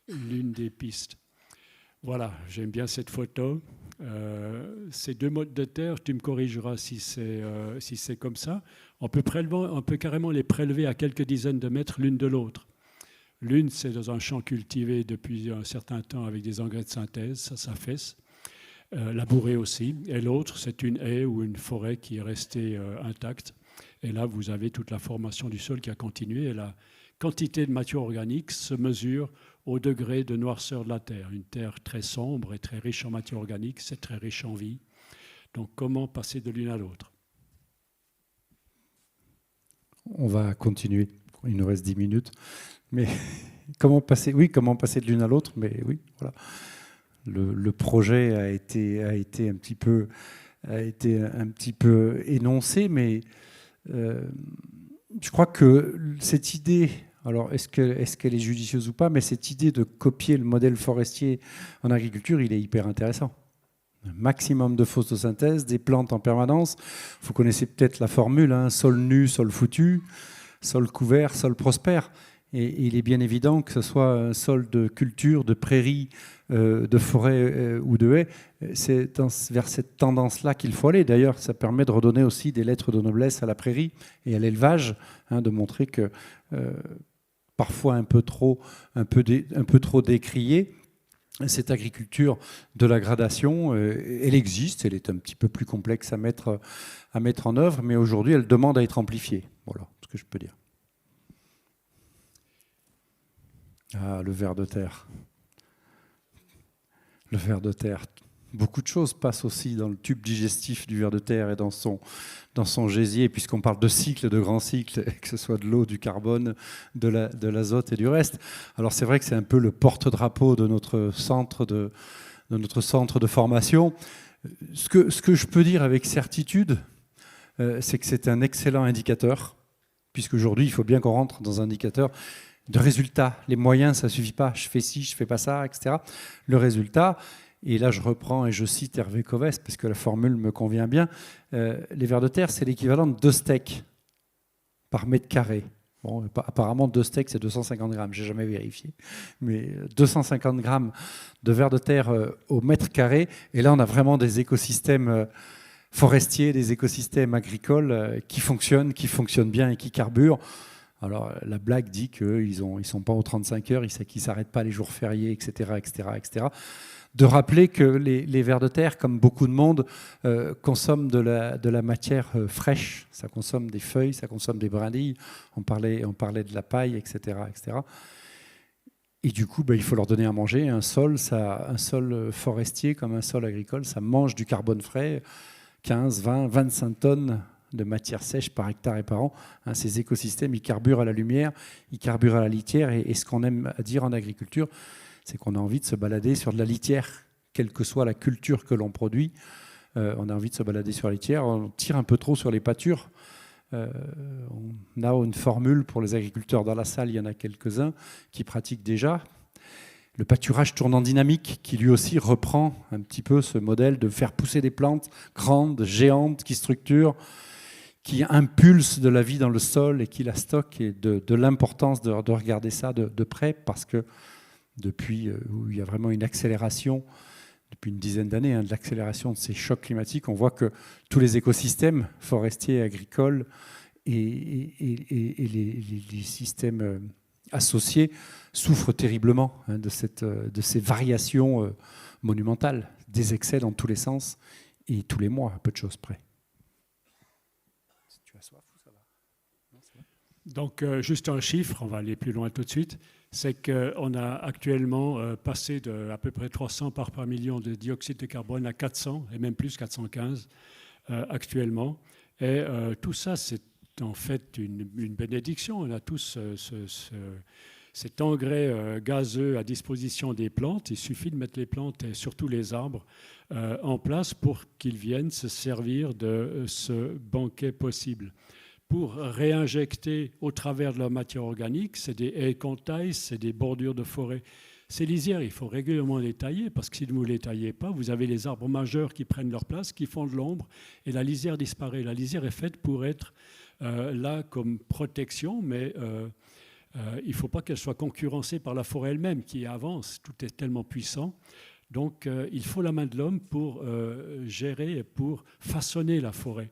l'une des pistes. Voilà, j'aime bien cette photo. Ces deux modes de terre, tu me corrigeras si c'est comme ça. On peut carrément les prélever à quelques dizaines de mètres l'une de l'autre. L'une, c'est dans un champ cultivé depuis un certain temps avec des engrais de synthèse, ça s'affaisse. labourée aussi. Et l'autre, c'est une haie ou une forêt qui est restée intacte. Et là, vous avez toute la formation du sol qui a continué. Et la quantité de matière organique se mesure au degré de noirceur de la terre. Une terre très sombre et très riche en matière organique, c'est très riche en vie. Donc, comment passer de l'une à l'autre? On va continuer. Il nous reste 10 minutes. Mais comment passer de l'une à l'autre? Mais oui, voilà. Le projet a été un petit peu énoncé, mais je crois que cette idée, alors est-ce qu'elle est judicieuse ou pas, mais cette idée de copier le modèle forestier en agriculture, il est hyper intéressant. Un maximum de photosynthèse, des plantes en permanence. Vous connaissez peut-être la formule, hein, sol nu, sol foutu, sol couvert, sol prospère. Et il est bien évident que ce soit un sol de culture, de prairie, de forêt ou de haie, c'est vers cette tendance-là qu'il faut aller. D'ailleurs, ça permet de redonner aussi des lettres de noblesse à la prairie et à l'élevage, hein, de montrer que parfois un peu trop décriée, cette agriculture de la gradation, elle existe, elle est un petit peu plus complexe à mettre en œuvre, mais aujourd'hui, elle demande à être amplifiée. Voilà ce que je peux dire. Ah, le ver de terre. Le ver de terre. Beaucoup de choses passent aussi dans le tube digestif du ver de terre et dans son gésier, puisqu'on parle de cycle, de grands cycles, que ce soit de l'eau, du carbone, de l'azote et du reste. Alors c'est vrai que c'est un peu le porte-drapeau de notre centre de formation. Ce que je peux dire avec certitude, c'est que c'est un excellent indicateur, puisqu'aujourd'hui, il faut bien qu'on rentre dans un indicateur de résultats. Les moyens, ça ne suffit pas. Je fais ci, je ne fais pas ça, etc. Le résultat, et là je reprends et je cite Hervé Covès, parce que la formule me convient bien, les vers de terre, c'est l'équivalent de 2 steaks par mètre carré. Bon, apparemment, 2 steaks, c'est 250 grammes. Je n'ai jamais vérifié. Mais 250 grammes de vers de terre au mètre carré. Et là, on a vraiment des écosystèmes forestiers, des écosystèmes agricoles qui fonctionnent bien et qui carburent. Alors, la blague dit qu'ils ne sont pas aux 35 heures, qu'ils ne s'arrêtent pas les jours fériés, etc., etc., etc. De rappeler que les vers de terre, comme beaucoup de monde, consomment de la matière fraîche. Ça consomme des feuilles, ça consomme des brindilles. On parlait de la paille, etc., etc. Et du coup, il faut leur donner à manger. Un sol forestier comme un sol agricole, ça mange du carbone frais, 15, 20, 25 tonnes de matière sèche par hectare et par an. Hein, ces écosystèmes, ils carburent à la lumière, ils carburent à la litière. Et ce qu'on aime à dire en agriculture, c'est qu'on a envie de se balader sur de la litière, quelle que soit la culture que l'on produit. On a envie de se balader sur la litière. On tire un peu trop sur les pâtures. On a une formule pour les agriculteurs dans la salle, il y en a quelques-uns qui pratiquent déjà. Le pâturage tournant dynamique, qui lui aussi reprend un petit peu ce modèle de faire pousser des plantes grandes, géantes, qui structurent, qui impulsent de la vie dans le sol et qui la stockent, et de l'importance de regarder ça de près, parce que depuis où il y a vraiment une accélération, depuis une dizaine d'années, de l'accélération de ces chocs climatiques, on voit que tous les écosystèmes forestiers, agricoles et les systèmes associés souffrent terriblement de ces variations monumentales, des excès dans tous les sens et tous les mois, à peu de choses près. Si tu as soif, ça va. Non, ça va. Donc, juste un chiffre, on va aller plus loin tout de suite, c'est qu'on a actuellement passé de à peu près 300 parts par million de dioxyde de carbone à 400, et même plus, 415 actuellement. Et tout ça, c'est en fait une bénédiction. On a tous cet engrais gazeux à disposition des plantes. Il suffit de mettre les plantes, et surtout les arbres, en place pour qu'ils viennent se servir de ce banquet possible. Pour réinjecter au travers de la matière organique, c'est des haies qu'on taille, c'est des bordures de forêt. Ces lisières, il faut régulièrement les tailler, parce que si vous ne les taillez pas, vous avez les arbres majeurs qui prennent leur place, qui font de l'ombre, et la lisière disparaît. La lisière est faite pour être là comme protection, mais il ne faut pas qu'elle soit concurrencée par la forêt elle-même, qui avance. Tout est tellement puissant. Donc, il faut la main de l'homme pour gérer et pour façonner la forêt.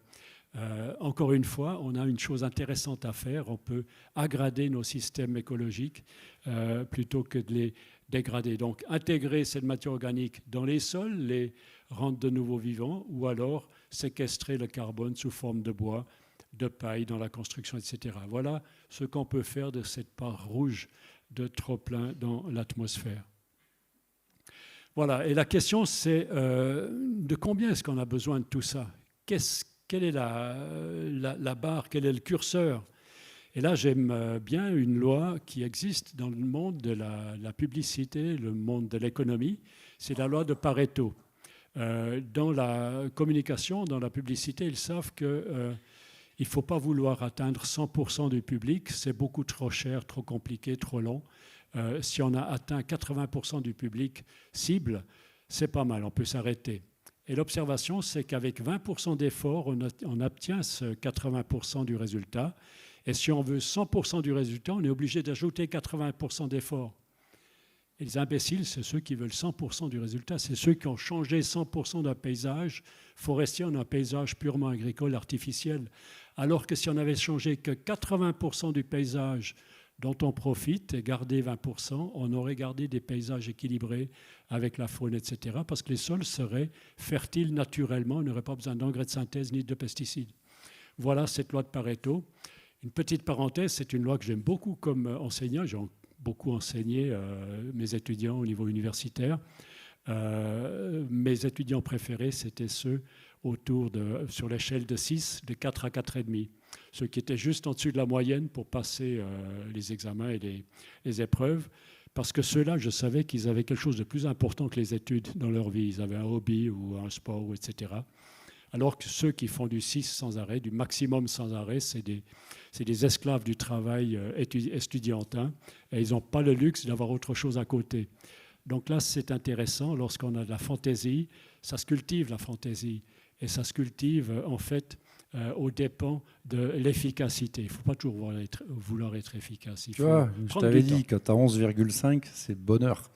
Encore une fois, on a une chose intéressante à faire. On peut aggrader nos systèmes écologiques plutôt que de les dégrader. Donc, intégrer cette matière organique dans les sols, les rendre de nouveau vivant, ou alors séquestrer le carbone sous forme de bois, de paille dans la construction, etc. Voilà ce qu'on peut faire de cette part rouge de trop-plein dans l'atmosphère. Voilà, et la question c'est de combien est-ce qu'on a besoin de tout ça? Quelle est la barre, quel est le curseur? Et là, j'aime bien une loi qui existe dans le monde de la publicité, le monde de l'économie, c'est la loi de Pareto. Dans la communication, dans la publicité, ils savent qu'il ne faut pas vouloir atteindre 100% du public, c'est beaucoup trop cher, trop compliqué, trop long. Si on a atteint 80% du public cible, c'est pas mal, on peut s'arrêter. Et l'observation, c'est qu'avec 20% d'efforts, on obtient ce 80% du résultat. Et si on veut 100% du résultat, on est obligé d'ajouter 80% d'efforts. Et les imbéciles, c'est ceux qui veulent 100% du résultat. C'est ceux qui ont changé 100% d'un paysage forestier en un paysage purement agricole, artificiel. Alors que si on avait changé que 80% du paysage dont on profite et gardé 20%, on aurait gardé des paysages équilibrés avec la faune, etc. Parce que les sols seraient fertiles naturellement, on n'aurait pas besoin d'engrais de synthèse ni de pesticides. Voilà cette loi de Pareto. Une petite parenthèse, c'est une loi que j'aime beaucoup comme enseignant. J'ai beaucoup enseigné mes étudiants au niveau universitaire. Mes étudiants préférés, c'était ceux sur l'échelle de 6, de 4 à 4,5. Ceux qui étaient juste en dessus de la moyenne pour passer les examens et les épreuves. Parce que ceux-là, je savais qu'ils avaient quelque chose de plus important que les études dans leur vie. Ils avaient un hobby ou un sport, etc. Alors que ceux qui font du 6 sans arrêt, du maximum sans arrêt, c'est des esclaves du travail estudiantin et ils n'ont pas le luxe d'avoir autre chose à côté. Donc là, c'est intéressant, lorsqu'on a de la fantaisie, ça se cultive la fantaisie et ça se cultive en fait aux dépens de l'efficacité. Il ne faut pas toujours vouloir être efficace. Tu vois, je t'avais dit, quand tu as 11,5, c'est bonheur.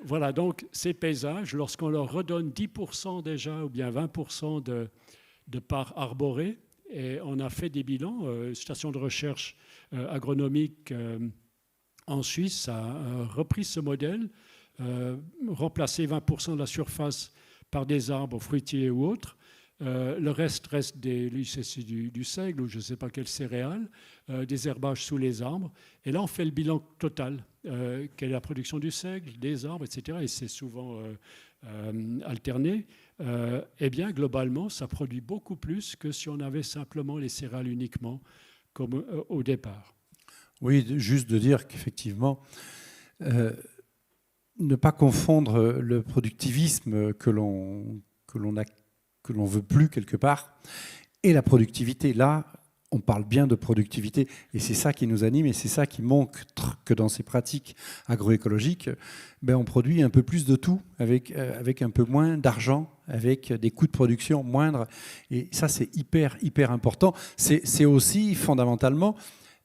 Voilà, donc ces paysages, lorsqu'on leur redonne 10% déjà ou bien 20% de parts arborées, et on a fait des bilans, station de recherche agronomique en Suisse a repris ce modèle, remplacé 20% de la surface par des arbres fruitiers ou autres. Le reste du seigle ou je ne sais pas quelle céréale, des herbages sous les arbres. Et là, on fait le bilan total. Quelle est la production du seigle, des arbres, etc. Et c'est souvent alterné. Eh bien, globalement, ça produit beaucoup plus que si on avait simplement les céréales uniquement, comme au départ. Oui, juste de dire qu'effectivement, ne pas confondre le productivisme que l'on veut plus quelque part et la productivité. Là, on parle bien de productivité et c'est ça qui nous anime et c'est ça qui manque que dans ces pratiques agroécologiques, on produit un peu plus de tout avec un peu moins d'argent, avec des coûts de production moindres et ça c'est hyper important. C'est aussi fondamentalement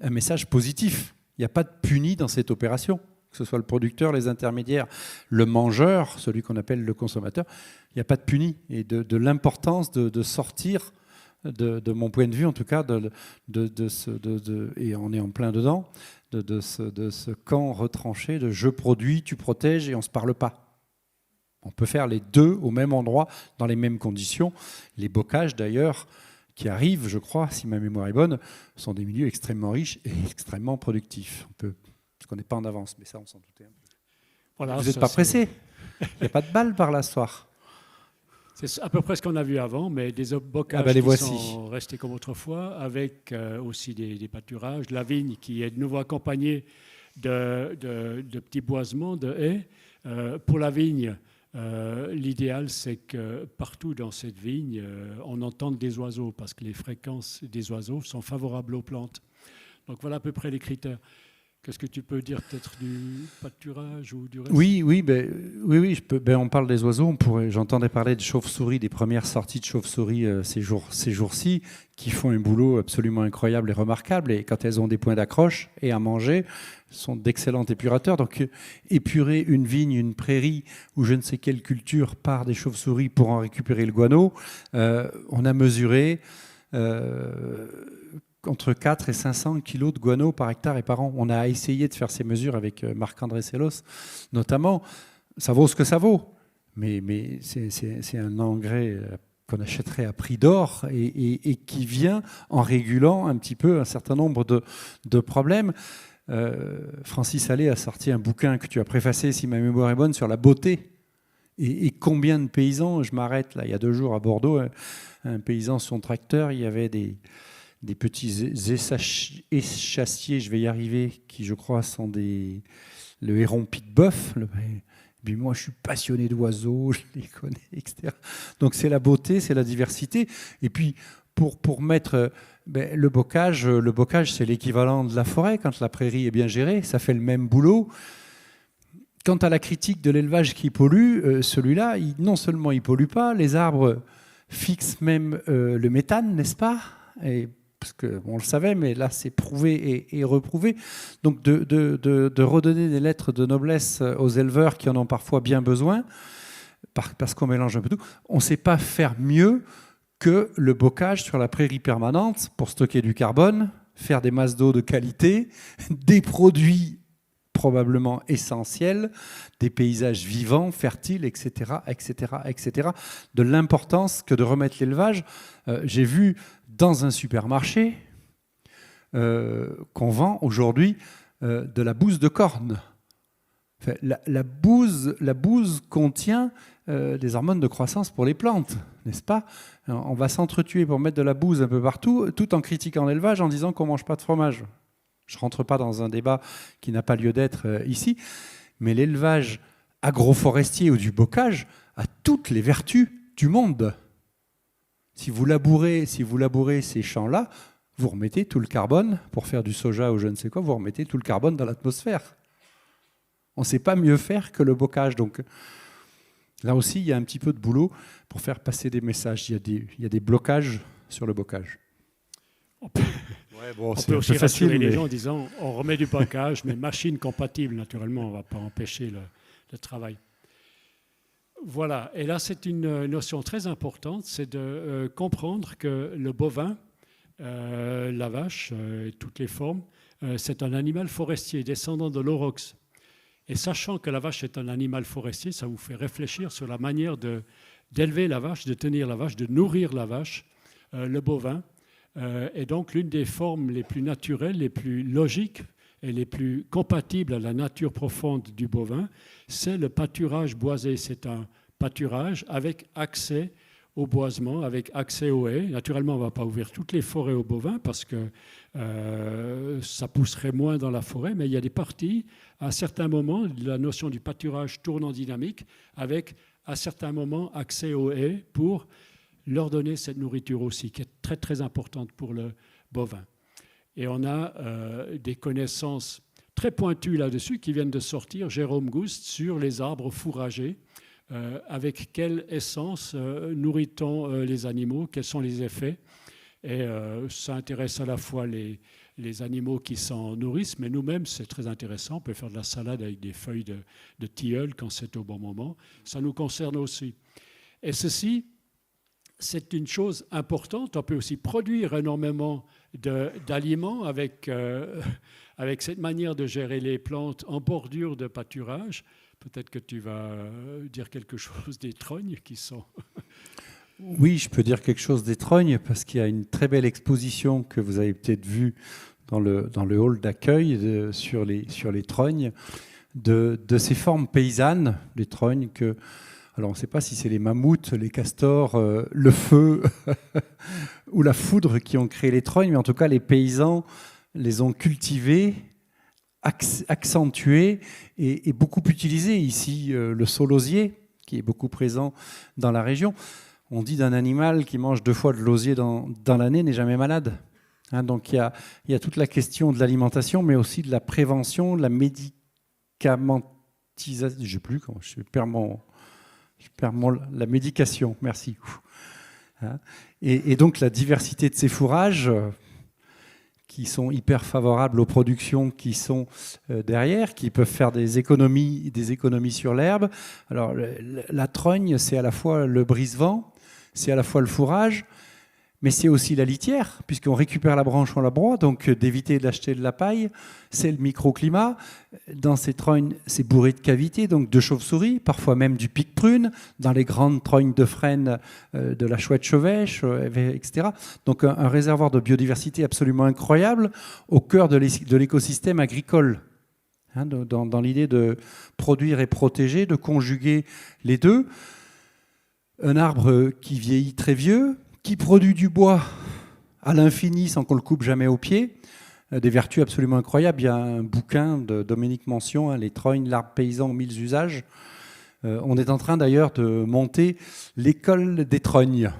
un message positif. Il n'y a pas de puni dans cette opération, que ce soit le producteur, les intermédiaires, le mangeur, celui qu'on appelle le consommateur. Il n'y a pas de puni et de l'importance de sortir, de mon point de vue en tout cas, et on est en plein dedans, de ce camp retranché de je produis, tu protèges et on ne se parle pas. On peut faire les deux au même endroit, dans les mêmes conditions. Les bocages d'ailleurs, qui arrivent, je crois, si ma mémoire est bonne, sont des milieux extrêmement riches et extrêmement productifs. Parce qu'on n'est pas en avance, mais ça, on s'en doutait un peu. Voilà, vous n'êtes pas pressé. Il n'y a pas de balles par là ce soir. C'est à peu près ce qu'on a vu avant, mais des bocages qui sont restés comme autrefois, avec aussi des pâturages, la vigne qui est de nouveau accompagnée de petits boisements, de haies. Pour la vigne, l'idéal, c'est que partout dans cette vigne, on entende des oiseaux, parce que les fréquences des oiseaux sont favorables aux plantes. Donc voilà à peu près les critères. Qu'est-ce que tu peux dire peut-être du pâturage ou du reste ? Oui, je peux. On parle des oiseaux. J'entendais parler de chauves-souris, des premières sorties de chauves-souris ces jours-ci, qui font un boulot absolument incroyable et remarquable. Et quand elles ont des points d'accroche et à manger, sont d'excellents épurateurs. Donc épurer une vigne, une prairie ou je ne sais quelle culture par des chauves-souris pour en récupérer le guano, on a mesuré entre 4 et 500 kilos de guano par hectare et par an. On a essayé de faire ces mesures avec Marc-André Sellos, notamment. ça vaut ce que ça vaut. Mais c'est un engrais qu'on achèterait à prix d'or et qui vient en régulant un petit peu un certain nombre de problèmes. Francis Allais a sorti un bouquin que tu as préfacé, si ma mémoire est bonne, sur la beauté. Et combien de paysans, je m'arrête là, il y a 2 jours à Bordeaux, un paysan sur son tracteur, il y avait des petits échassiers, je vais y arriver, qui je crois sont le héron pique-bœuf. Puis moi, je suis passionné d'oiseaux, je les connais, etc. Donc c'est la beauté, c'est la diversité. Et puis pour mettre le bocage, c'est l'équivalent de la forêt. Quand la prairie est bien gérée, ça fait le même boulot. Quant à la critique de l'élevage qui pollue, celui-là, non seulement il ne pollue pas, les arbres fixent même le méthane, n'est-ce pas ? Parce qu'on le savait, mais là c'est prouvé et reprouvé. Donc de redonner des lettres de noblesse aux éleveurs qui en ont parfois bien besoin, parce qu'on mélange un peu tout, on ne sait pas faire mieux que le bocage sur la prairie permanente pour stocker du carbone, faire des masses d'eau de qualité, des produits probablement essentiels, des paysages vivants, fertiles, etc., etc., etc., de l'importance que de remettre l'élevage. J'ai vu dans un supermarché qu'on vend aujourd'hui de la bouse de corne. Enfin, la bouse contient des hormones de croissance pour les plantes, n'est-ce pas ? On va s'entretuer pour mettre de la bouse un peu partout, tout en critiquant l'élevage, en disant qu'on ne mange pas de fromage. Je ne rentre pas dans un débat qui n'a pas lieu d'être ici, mais l'élevage agroforestier ou du bocage a toutes les vertus du monde. Si vous labourez ces champs-là, vous remettez tout le carbone, pour faire du soja ou je ne sais quoi, vous remettez tout le carbone dans l'atmosphère. On ne sait pas mieux faire que le bocage. Donc là aussi, il y a un petit peu de boulot pour faire passer des messages. Il y a des blocages sur le bocage. On peut aussi rassurer les gens en disant on remet du bocage, mais machine compatible, naturellement, on ne va pas empêcher le travail. Voilà, et là c'est une notion très importante, c'est de comprendre que le bovin, la vache et toutes les formes, c'est un animal forestier descendant de l'aurochs. Et sachant que la vache est un animal forestier, ça vous fait réfléchir sur la manière d'élever la vache, de tenir la vache, de nourrir la vache, le bovin. Et donc l'une des formes les plus naturelles, les plus logiques et les plus compatibles à la nature profonde du bovin, c'est le pâturage boisé. C'est un pâturage avec accès au boisement, avec accès aux haies. Naturellement, on ne va pas ouvrir toutes les forêts aux bovins parce que ça pousserait moins dans la forêt, mais il y a des parties, à certains moments, la notion du pâturage tourne en dynamique, avec à certains moments accès aux haies pour leur donner cette nourriture aussi, qui est très très importante pour le bovin. Et on a des connaissances très pointues là-dessus qui viennent de sortir, Jérôme Gouste, sur les arbres fourragers. Avec quelle essence nourrit-on les animaux, quels sont les effets. Et ça intéresse à la fois les animaux qui s'en nourrissent, mais nous-mêmes, c'est très intéressant. On peut faire de la salade avec des feuilles de tilleul quand c'est au bon moment. Ça nous concerne aussi. Et ceci, c'est une chose importante. On peut aussi produire énormément d'aliments avec cette manière de gérer les plantes en bordure de pâturage. Peut-être que tu vas dire quelque chose des trognes qui sont... Oui, je peux dire quelque chose des trognes parce qu'il y a une très belle exposition que vous avez peut-être vue dans le hall d'accueil sur les trognes, de ces formes paysannes, les trognes que... Alors, on ne sait pas si c'est les mammouths, les castors, le feu ou la foudre qui ont créé les trognes, mais en tout cas, les paysans les ont cultivés, accentués et beaucoup utilisés. Ici, le saulosier, qui est beaucoup présent dans la région. On dit d'un animal qui mange 2 fois de l'osier dans l'année n'est jamais malade. Hein, donc, il y a toute la question de l'alimentation, mais aussi de la prévention, de la médicamentisation. Je ne sais plus comment, je perds la médication, merci. Et donc la diversité de ces fourrages qui sont hyper favorables aux productions qui sont derrière, qui peuvent faire des économies sur l'herbe. Alors la trogne, c'est à la fois le brise-vent, c'est à la fois le fourrage, Mais c'est aussi la litière, puisqu'on récupère la branche, on la broie, donc d'éviter d'acheter de la paille. C'est le microclimat. Dans ces trognes, c'est bourré de cavités, donc de chauves-souris, parfois même du pic-prune, dans les grandes trognes de frêne de la chouette chevêche, etc. Donc un réservoir de biodiversité absolument incroyable au cœur de l'écosystème agricole. Hein, dans l'idée de produire et protéger, de conjuguer les deux. Un arbre qui vieillit très vieux, qui produit du bois à l'infini sans qu'on le coupe jamais au pied, des vertus absolument incroyables. Il y a un bouquin de Dominique Mention, Les trognes, l'arbre paysan aux 1000 usages. On est en train d'ailleurs de monter l'école des trognes.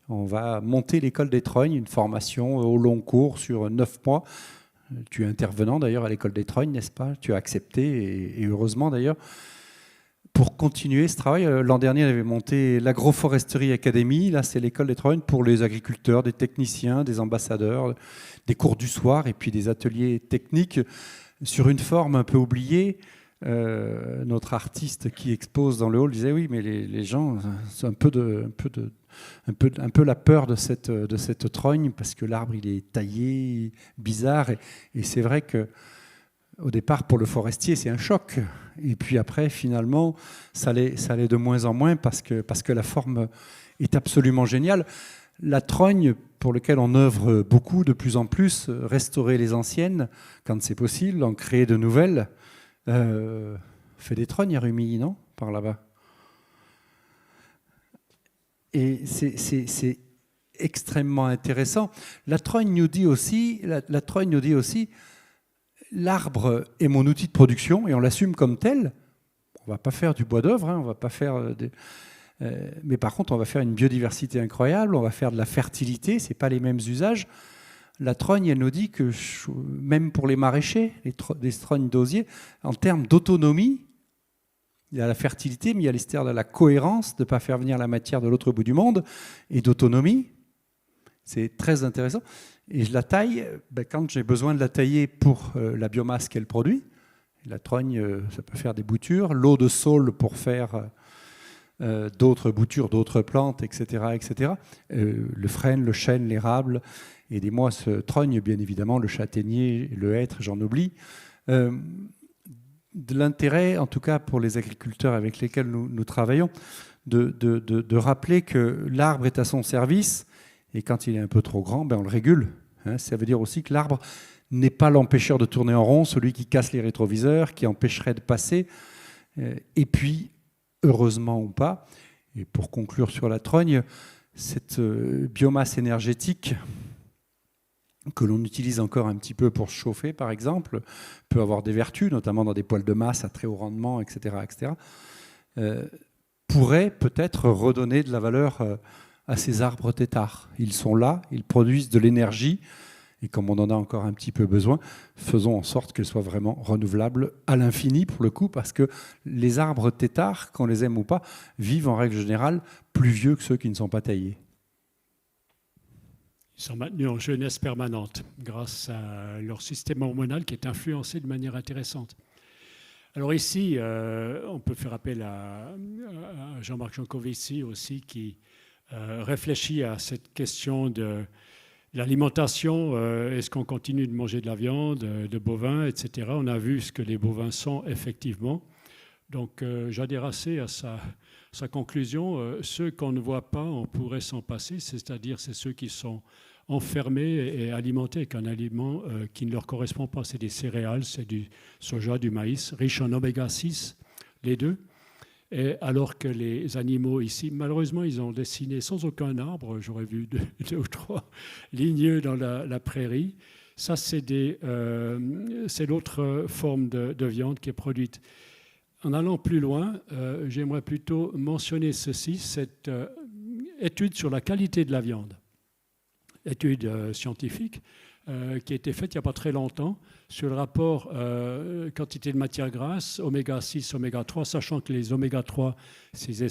On va monter l'école des trognes, une formation au long cours sur 9 mois. Tu es intervenant d'ailleurs à l'école des trognes, n'est-ce pas? Tu as accepté, et heureusement d'ailleurs. Pour continuer ce travail, l'an dernier, on avait monté l'Agroforesterie Academy. Là, c'est l'école des trognes pour les agriculteurs, des techniciens, des ambassadeurs, des cours du soir et puis des ateliers techniques sur une forme un peu oubliée. Notre artiste qui expose dans le hall disait oui, mais les gens, c'est un peu la peur de cette trogne parce que l'arbre, il est taillé, bizarre. Et c'est vrai que au départ, pour le forestier, c'est un choc. Et puis après, finalement, ça l'est de moins en moins parce que la forme est absolument géniale. La trogne, pour laquelle on œuvre beaucoup, de plus en plus, restaurer les anciennes, quand c'est possible, en créer de nouvelles. Fait des trognes à Rumilly, non? Par là-bas. Et c'est extrêmement intéressant. La trogne nous dit aussi, l'arbre est mon outil de production et on l'assume comme tel. On ne va pas faire du bois d'œuvre, hein, on va pas faire mais par contre, on va faire une biodiversité incroyable, on va faire de la fertilité, ce n'est pas les mêmes usages. La trogne, elle nous dit que même pour les maraîchers, les trognes d'osier, en termes d'autonomie, il y a la fertilité, mais il y a l'histoire de la cohérence, de ne pas faire venir la matière de l'autre bout du monde, et d'autonomie. C'est très intéressant. Et je la taille quand j'ai besoin de la tailler pour la biomasse qu'elle produit. La trogne, ça peut faire des boutures. L'eau de saule pour faire d'autres boutures, d'autres plantes, etc. etc. Le frêne, le chêne, l'érable et des moisses trognes, bien évidemment, le châtaignier, le hêtre, j'en oublie. De l'intérêt, en tout cas pour les agriculteurs avec lesquels nous travaillons, de rappeler que l'arbre est à son service. Et quand il est un peu trop grand, on le régule. Ça veut dire aussi que l'arbre n'est pas l'empêcheur de tourner en rond, celui qui casse les rétroviseurs, qui empêcherait de passer. Et puis, heureusement ou pas, et pour conclure sur la trogne, cette biomasse énergétique que l'on utilise encore un petit peu pour se chauffer, par exemple, peut avoir des vertus, notamment dans des poêles de masse à très haut rendement, etc., pourrait peut-être redonner de la valeur à ces arbres têtards. Ils sont là, ils produisent de l'énergie, et comme on en a encore un petit peu besoin, faisons en sorte qu'elles soient vraiment renouvelables à l'infini, pour le coup, parce que les arbres têtards, qu'on les aime ou pas, vivent en règle générale plus vieux que ceux qui ne sont pas taillés. Ils sont maintenus en jeunesse permanente grâce à leur système hormonal qui est influencé de manière intéressante. Alors ici, on peut faire appel à Jean-Marc Jancovici aussi qui réfléchit à cette question de l'alimentation. Est-ce qu'on continue de manger de la viande, de bovins, etc. On a vu ce que les bovins sont effectivement. Donc j'adhère assez à sa conclusion. Ceux qu'on ne voit pas, on pourrait s'en passer, c'est-à-dire c'est ceux qui sont enfermés et alimentés avec un aliment qui ne leur correspond pas. C'est des céréales, c'est du soja, du maïs, riches en oméga 6, les deux. Et alors que les animaux ici, malheureusement, ils ont dessiné sans aucun arbre, j'aurais vu deux ou trois lignes dans la prairie. Ça, c'est l'autre forme de viande qui est produite. En allant plus loin, j'aimerais plutôt mentionner ceci, cette étude sur la qualité de la viande, étude scientifique qui a été faite il n'y a pas très longtemps sur le rapport quantité de matières grasses, oméga 6, oméga 3, sachant que les oméga 3, ces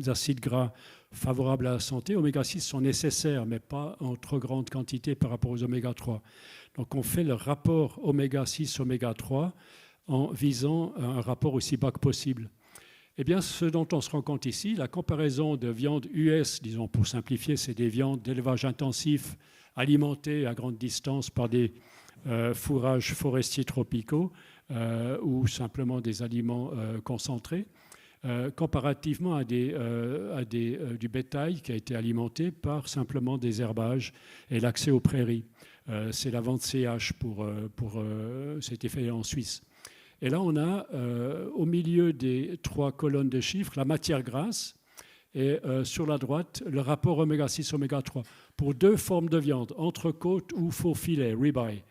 acides gras favorables à la santé, oméga 6 sont nécessaires, mais pas en trop grande quantité par rapport aux oméga 3. Donc on fait le rapport oméga 6, oméga 3 en visant un rapport aussi bas que possible. Eh bien, ce dont on se rend compte ici, la comparaison de viande US, disons pour simplifier, c'est des viandes d'élevage intensif alimentées à grande distance par des fourrages forestiers tropicaux ou simplement des aliments concentrés, comparativement à du bétail qui a été alimenté par simplement des herbages et l'accès aux prairies. C'est la vente CH c'était fait en Suisse. Et là, on a au milieu des 3 colonnes de chiffres la matière grasse et sur la droite le rapport oméga 6, oméga 3 pour 2 formes de viande, entrecôte ou faux filet, ribeye.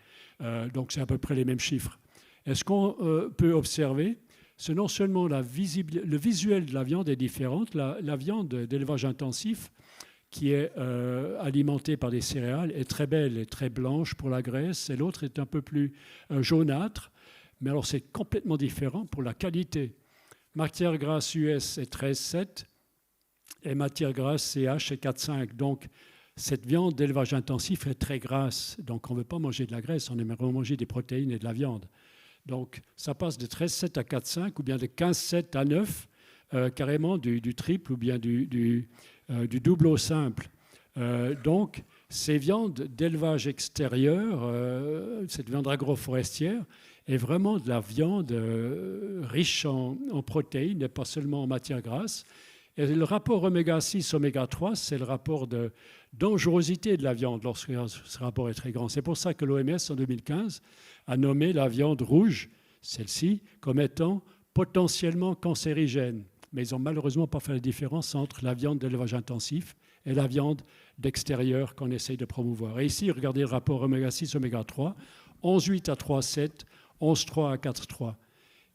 Donc c'est à peu près les mêmes chiffres. Et ce qu'on peut observer, c'est non seulement le visuel de la viande est différent, la viande d'élevage intensif qui est alimentée par des céréales est très belle et très blanche pour la graisse, et l'autre est un peu plus jaunâtre. Mais alors, c'est complètement différent pour la qualité. Matière grasse US est 13,7 et matière grasse CH est 4,5. Donc, cette viande d'élevage intensif est très grasse. Donc, on ne veut pas manger de la graisse, on aimerait manger des protéines et de la viande. Donc, ça passe de 13,7 à 4,5 ou bien de 15,7 à 9, carrément du triple ou bien du double au simple. Donc, ces viandes d'élevage extérieur, cette viande agroforestière, est vraiment de la viande riche en protéines et pas seulement en matière grasse. Et le rapport oméga 6, oméga 3, c'est le rapport de dangerosité de la viande lorsque ce rapport est très grand. C'est pour ça que l'OMS, en 2015, a nommé la viande rouge, celle-ci, comme étant potentiellement cancérigène. Mais ils n'ont malheureusement pas fait la différence entre la viande d'élevage intensif et la viande d'extérieur qu'on essaye de promouvoir. Et ici, regardez le rapport oméga 6, oméga 3, 11,8 à 3,7, 11,3 à 4,3.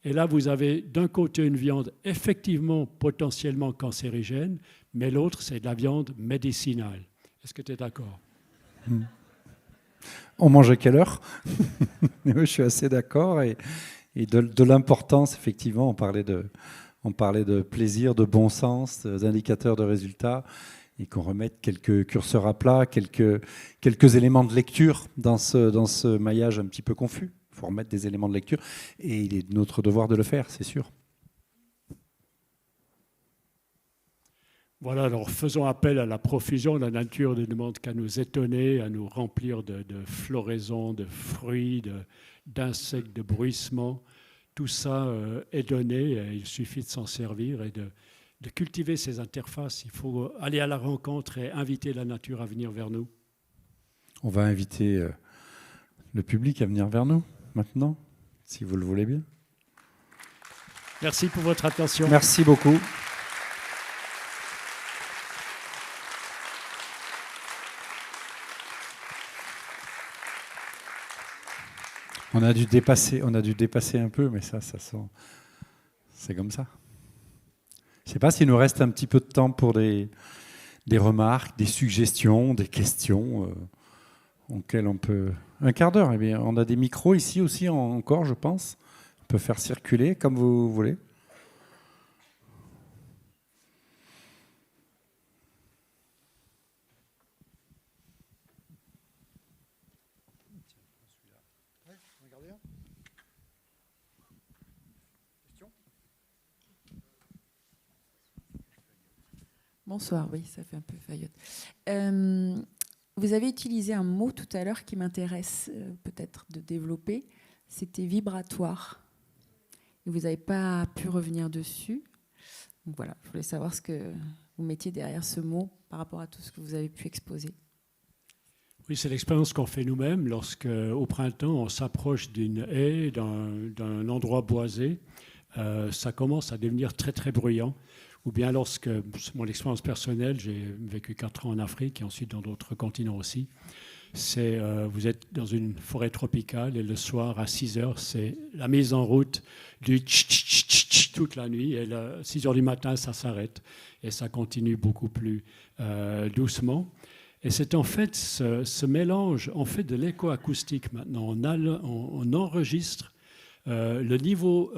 Et là, vous avez d'un côté une viande effectivement potentiellement cancérigène, mais l'autre, c'est de la viande médicinale. Est-ce que tu es d'accord ? On mange à quelle heure ? Je suis assez d'accord. Et de l'importance, effectivement, on parlait de plaisir, de bon sens, d'indicateurs de résultats, et qu'on remette quelques curseurs à plat, quelques éléments de lecture dans ce maillage un petit peu confus. Il faut remettre des éléments de lecture, et il est de notre devoir de le faire, c'est sûr. Voilà, alors faisons appel à la profusion. La nature ne demande qu'à nous étonner, à nous remplir de floraisons, de fruits, d'insectes, de bruissements. Tout ça est donné, et il suffit de s'en servir et de cultiver ces interfaces. Il faut aller à la rencontre et inviter la nature à venir vers nous. On va inviter le public à venir vers nous maintenant, si vous le voulez bien. Merci pour votre attention. Merci beaucoup. On a dû dépasser un peu, mais ça sent. C'est comme ça. Je ne sais pas s'il nous reste un petit peu de temps pour des remarques, des suggestions, des questions auxquelles on peut... Un quart d'heure, eh bien, on a des micros ici aussi encore, je pense. On peut faire circuler comme vous voulez. Bonsoir, oui, ça fait un peu faillotte. Vous avez utilisé un mot tout à l'heure qui m'intéresse peut-être de développer, c'était vibratoire. Et vous n'avez pas pu revenir dessus. Donc voilà, je voulais savoir ce que vous mettiez derrière ce mot par rapport à tout ce que vous avez pu exposer. Oui, c'est l'expérience qu'on fait nous-mêmes lorsque, au printemps, on s'approche d'une haie, d'un endroit boisé. Ça commence à devenir très, très bruyant. Ou bien lorsque, mon expérience personnelle, j'ai vécu 4 ans en Afrique et ensuite dans d'autres continents aussi, vous êtes dans une forêt tropicale et le soir à 6 heures, c'est la mise en route du tch toute la nuit, et à 6 heures du matin, ça s'arrête et ça continue beaucoup plus doucement. Et c'est en fait ce mélange, on fait de l'écoacoustique maintenant, on enregistre le niveau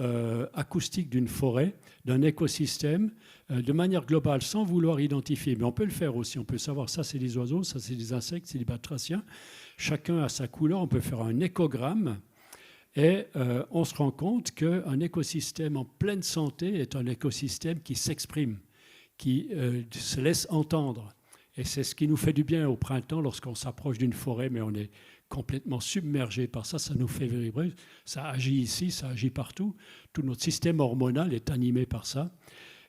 acoustique d'une forêt, d'un écosystème, de manière globale, sans vouloir identifier. Mais on peut le faire aussi, on peut savoir ça c'est des oiseaux, ça c'est des insectes, c'est des batraciens. Chacun a sa couleur, on peut faire un échogramme Et on se rend compte qu'un écosystème en pleine santé est un écosystème qui s'exprime, qui se laisse entendre. Et c'est ce qui nous fait du bien au printemps lorsqu'on s'approche d'une forêt, mais on est complètement submergé par ça, ça nous fait vibrer, ça agit ici, ça agit partout. Tout notre système hormonal est animé par ça.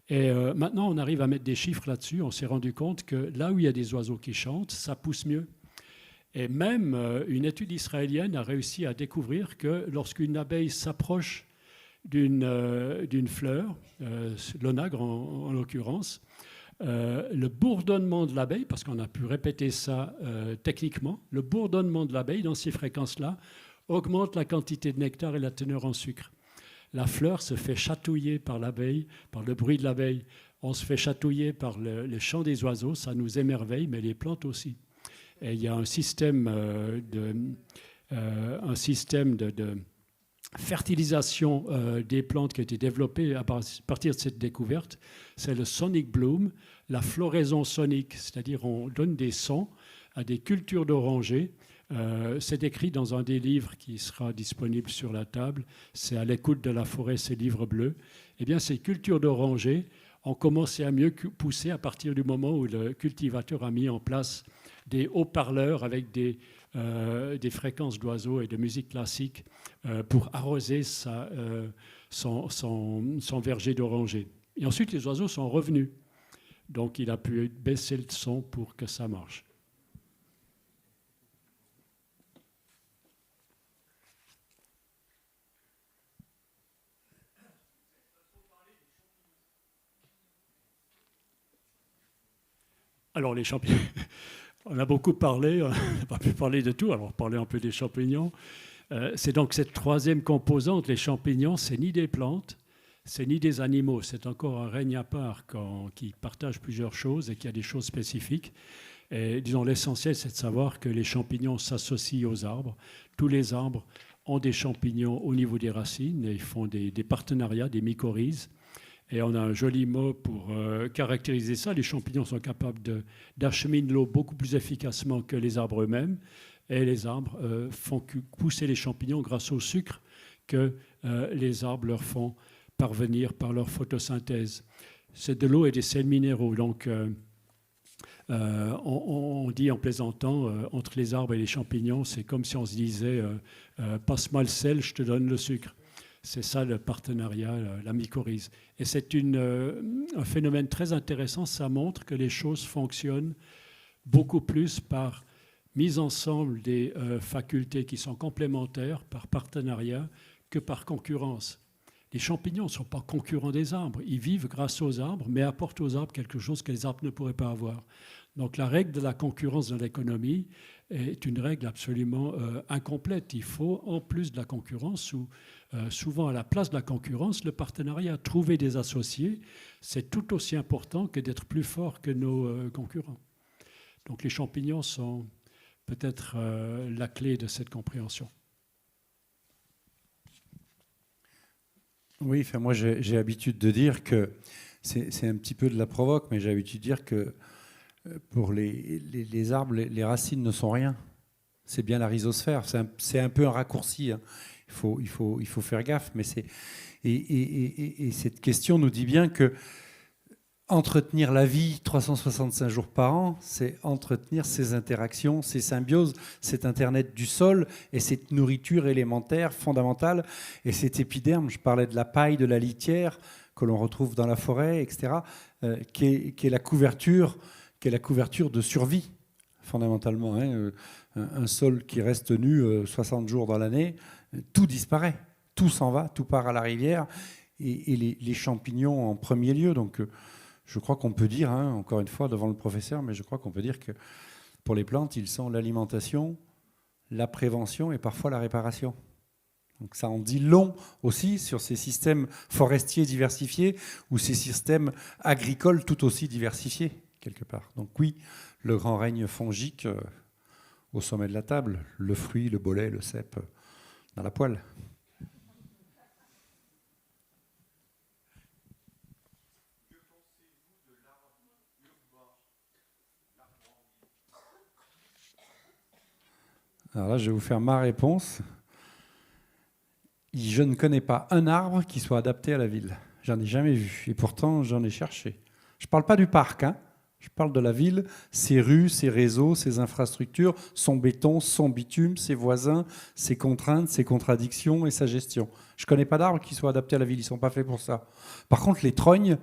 Et maintenant, on arrive à mettre des chiffres là-dessus. On s'est rendu compte que là où il y a des oiseaux qui chantent, ça pousse mieux. Et même une étude israélienne a réussi à découvrir que lorsqu'une abeille s'approche d'une fleur, l'onagre en l'occurrence, le bourdonnement de l'abeille, parce qu'on a pu répéter ça techniquement, le bourdonnement de l'abeille dans ces fréquences-là augmente la quantité de nectar et la teneur en sucre. La fleur se fait chatouiller par l'abeille, par le bruit de l'abeille. On se fait chatouiller par le chant des oiseaux, ça nous émerveille, mais les plantes aussi. Et il y a un système de fertilisation des plantes qui a été développé à partir de cette découverte. C'est le sonic bloom, la floraison sonique, c'est-à-dire on donne des sons à des cultures d'orangers. C'est écrit dans un des livres qui sera disponible sur la table. C'est À l'écoute de la forêt, ces livres bleus. Eh bien, ces cultures d'orangers ont commencé à mieux pousser à partir du moment où le cultivateur a mis en place des haut-parleurs avec des fréquences d'oiseaux et de musique classique pour arroser son verger d'orangers. Et ensuite, les oiseaux sont revenus. Donc, il a pu baisser le son pour que ça marche. Alors, les champignons, on a beaucoup parlé, on n'a pas pu parler de tout, alors parler un peu des champignons. C'est donc cette troisième composante, les champignons, c'est ni des plantes, c'est ni des animaux, c'est encore un règne à part qui partage plusieurs choses et qui a des choses spécifiques. Et disons, l'essentiel, c'est de savoir que les champignons s'associent aux arbres. Tous les arbres ont des champignons au niveau des racines et ils font des partenariats, des mycorhizes. Et on a un joli mot pour caractériser ça. Les champignons sont capables d'acheminer l'eau beaucoup plus efficacement que les arbres eux-mêmes. Et les arbres font pousser les champignons grâce au sucre que les arbres leur font parvenir par leur photosynthèse. C'est de l'eau et des sels minéraux. Donc, on dit en plaisantant, entre les arbres et les champignons, c'est comme si on se disait passe-moi le sel, je te donne le sucre. C'est ça le partenariat, la mycorhize. Et c'est un phénomène très intéressant. Ça montre que les choses fonctionnent beaucoup plus par mise ensemble des facultés qui sont complémentaires, par partenariat, que par concurrence. Les champignons ne sont pas concurrents des arbres. Ils vivent grâce aux arbres, mais apportent aux arbres quelque chose que les arbres ne pourraient pas avoir. Donc la règle de la concurrence dans l'économie est une règle absolument incomplète. Il faut, en plus de la concurrence, ou souvent à la place de la concurrence, le partenariat. Trouver des associés, c'est tout aussi important que d'être plus fort que nos concurrents. Donc les champignons sont peut-être la clé de cette compréhension. Oui, enfin, moi j'ai l'habitude de dire que, c'est un petit peu de la provoque, mais j'ai l'habitude de dire que pour les arbres, les racines ne sont rien. C'est bien la rhizosphère. C'est un peu un raccourci. Hein. Il faut faire gaffe. Mais et cette question nous dit bien que entretenir la vie 365 jours par an, c'est entretenir ces interactions, ces symbioses, cet Internet du sol et cette nourriture élémentaire, fondamentale. Et cet épiderme, je parlais de la paille, de la litière que l'on retrouve dans la forêt, etc., qui est la couverture de survie, fondamentalement. Hein. Un sol qui reste nu 60 jours dans l'année, tout disparaît, tout s'en va, tout part à la rivière, et les champignons en premier lieu. Donc, je crois qu'on peut dire, hein, encore une fois devant le professeur, mais je crois qu'on peut dire que pour les plantes, ils sont l'alimentation, la prévention et parfois la réparation. Donc ça en dit long aussi sur ces systèmes forestiers diversifiés ou ces systèmes agricoles tout aussi diversifiés, quelque part. Donc oui, le grand règne fongique au sommet de la table, le fruit, le bolet, le cèpe dans la poêle. Alors là, je vais vous faire ma réponse. je ne connais pas un arbre qui soit adapté à la ville. J'en ai jamais vu. Et pourtant, j'en ai cherché. Je ne parle pas du parc, hein. Je parle de la ville, ses rues, ses réseaux, ses infrastructures, son béton, son bitume, ses voisins, ses contraintes, ses contradictions et sa gestion. Je ne connais pas d'arbres qui soient adaptés à la ville. Ils ne sont pas faits pour ça. Par contre, les trognes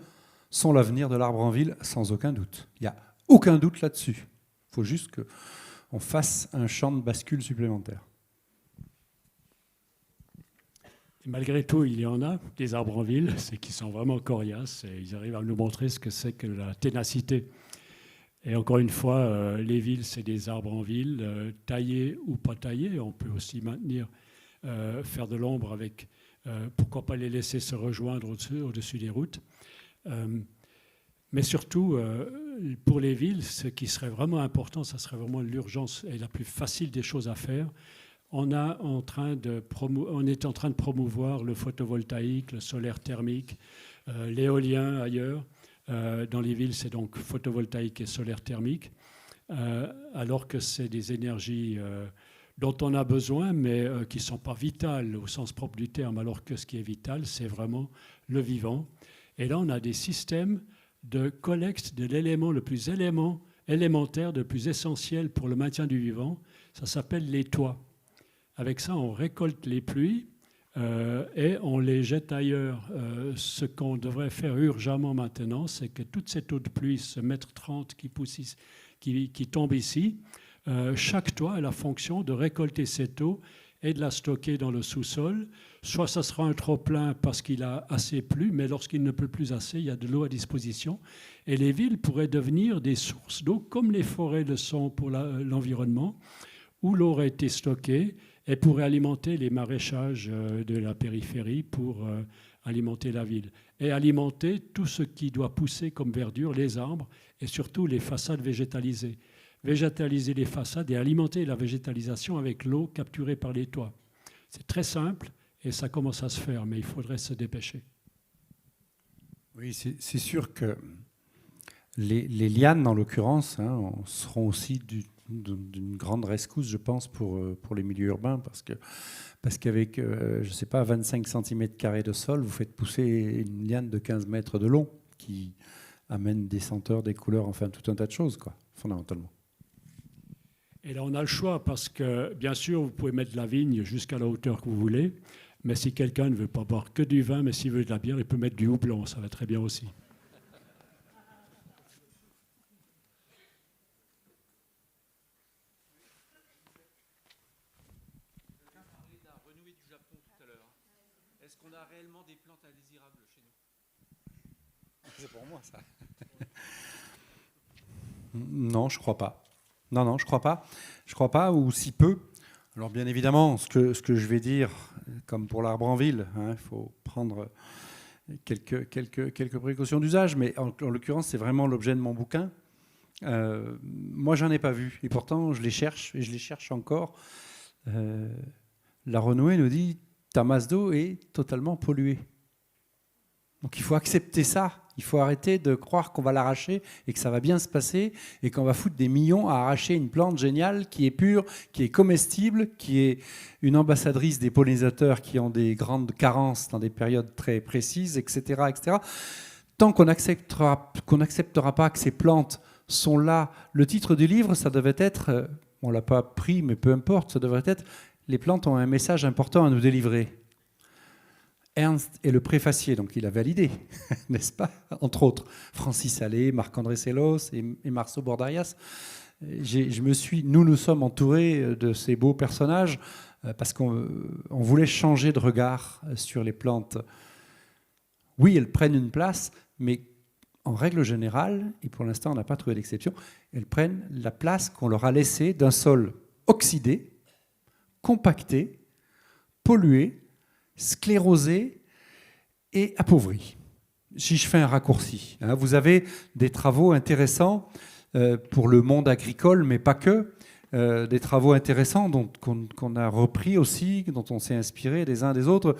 sont l'avenir de l'arbre en ville, sans aucun doute. Il n'y a aucun doute là-dessus. Il faut juste qu'on fasse un champ de bascule supplémentaire. Et malgré tout, il y en a des arbres en ville, c'est qui sont vraiment coriaces et ils arrivent à nous montrer ce que c'est que la ténacité. Et encore une fois, les villes, c'est des arbres en ville, taillés ou pas taillés. On peut aussi maintenir, faire de l'ombre avec, pourquoi pas les laisser se rejoindre au-dessus des routes. Mais surtout, pour les villes, ce qui serait vraiment important, ça serait vraiment l'urgence et la plus facile des choses à faire. On est en train de promouvoir le photovoltaïque, le solaire thermique, l'éolien ailleurs. Dans les villes, c'est donc photovoltaïque et solaire thermique, alors que c'est des énergies dont on a besoin, mais qui ne sont pas vitales au sens propre du terme, alors que ce qui est vital, c'est vraiment le vivant. Et là, on a des systèmes de collecte de l'élément le plus élémentaire, le plus essentiel pour le maintien du vivant. Ça s'appelle les toits. Avec ça, on récolte les pluies et on les jette ailleurs. Ce qu'on devrait faire urgemment maintenant, c'est que toute cette eau de pluie, ce mètre 30 qui tombe ici, chaque toit a la fonction de récolter cette eau et de la stocker dans le sous-sol. Soit ça sera un trop-plein parce qu'il a assez plu, mais lorsqu'il ne pleut plus assez, il y a de l'eau à disposition. Et les villes pourraient devenir des sources d'eau, comme les forêts le sont pour l'environnement, où l'eau aurait été stockée et pourrait alimenter les maraîchages de la périphérie pour alimenter la ville. Et alimenter tout ce qui doit pousser comme verdure, les arbres et surtout les façades végétalisées. Végétaliser les façades et alimenter la végétalisation avec l'eau capturée par les toits. C'est très simple et ça commence à se faire, mais il faudrait se dépêcher. Oui, c'est sûr que les lianes, en l'occurrence, hein, seront aussi d'une grande rescousse, je pense, pour les milieux urbains, parce qu'avec, je ne sais pas, 25 cm² de sol, vous faites pousser une liane de 15 mètres de long qui amène des senteurs, des couleurs, enfin tout un tas de choses, quoi, fondamentalement. Et là, on a le choix parce que, bien sûr, vous pouvez mettre de la vigne jusqu'à la hauteur que vous voulez, mais si quelqu'un ne veut pas boire que du vin, mais s'il veut de la bière, il peut mettre du houblon, ça va très bien aussi. Quelqu'un parlait d'un renoué du Japon tout à l'heure. Est-ce qu'on a réellement des plantes indésirables chez nous? C'est pour moi, ça. Non, je crois pas. Non, je crois pas. Je crois pas, ou si peu. Alors bien évidemment, ce que je vais dire, comme pour l'arbre en ville, il faut prendre quelques précautions d'usage, mais en l'occurrence, c'est vraiment l'objet de mon bouquin. Moi, j'en ai pas vu, et pourtant, je les cherche, et je les cherche encore. La renouée nous dit, ta masse d'eau est totalement polluée. Donc il faut accepter ça. Il faut arrêter de croire qu'on va l'arracher et que ça va bien se passer et qu'on va foutre des millions à arracher une plante géniale qui est pure, qui est comestible, qui est une ambassadrice des pollinisateurs qui ont des grandes carences dans des périodes très précises, etc. etc. Tant qu'on n'acceptera pas que ces plantes sont là, le titre du livre, ça devait être, on ne l'a pas pris, mais peu importe, ça devrait être « Les plantes ont un message important à nous délivrer ». Ernst est le préfacier, donc il a validé, n'est-ce pas? Entre autres, Francis Allais, Marc-André Sellos et Marceau Bordarias. Nous nous sommes entourés de ces beaux personnages parce qu'on voulait changer de regard sur les plantes. Oui, elles prennent une place, mais en règle générale, et pour l'instant on n'a pas trouvé d'exception, elles prennent la place qu'on leur a laissée d'un sol oxydé, compacté, pollué, sclérosé et appauvri. Si je fais un raccourci, vous avez des travaux intéressants pour le monde agricole, mais pas que, des travaux intéressants qu'on a repris aussi, dont on s'est inspiré des uns des autres.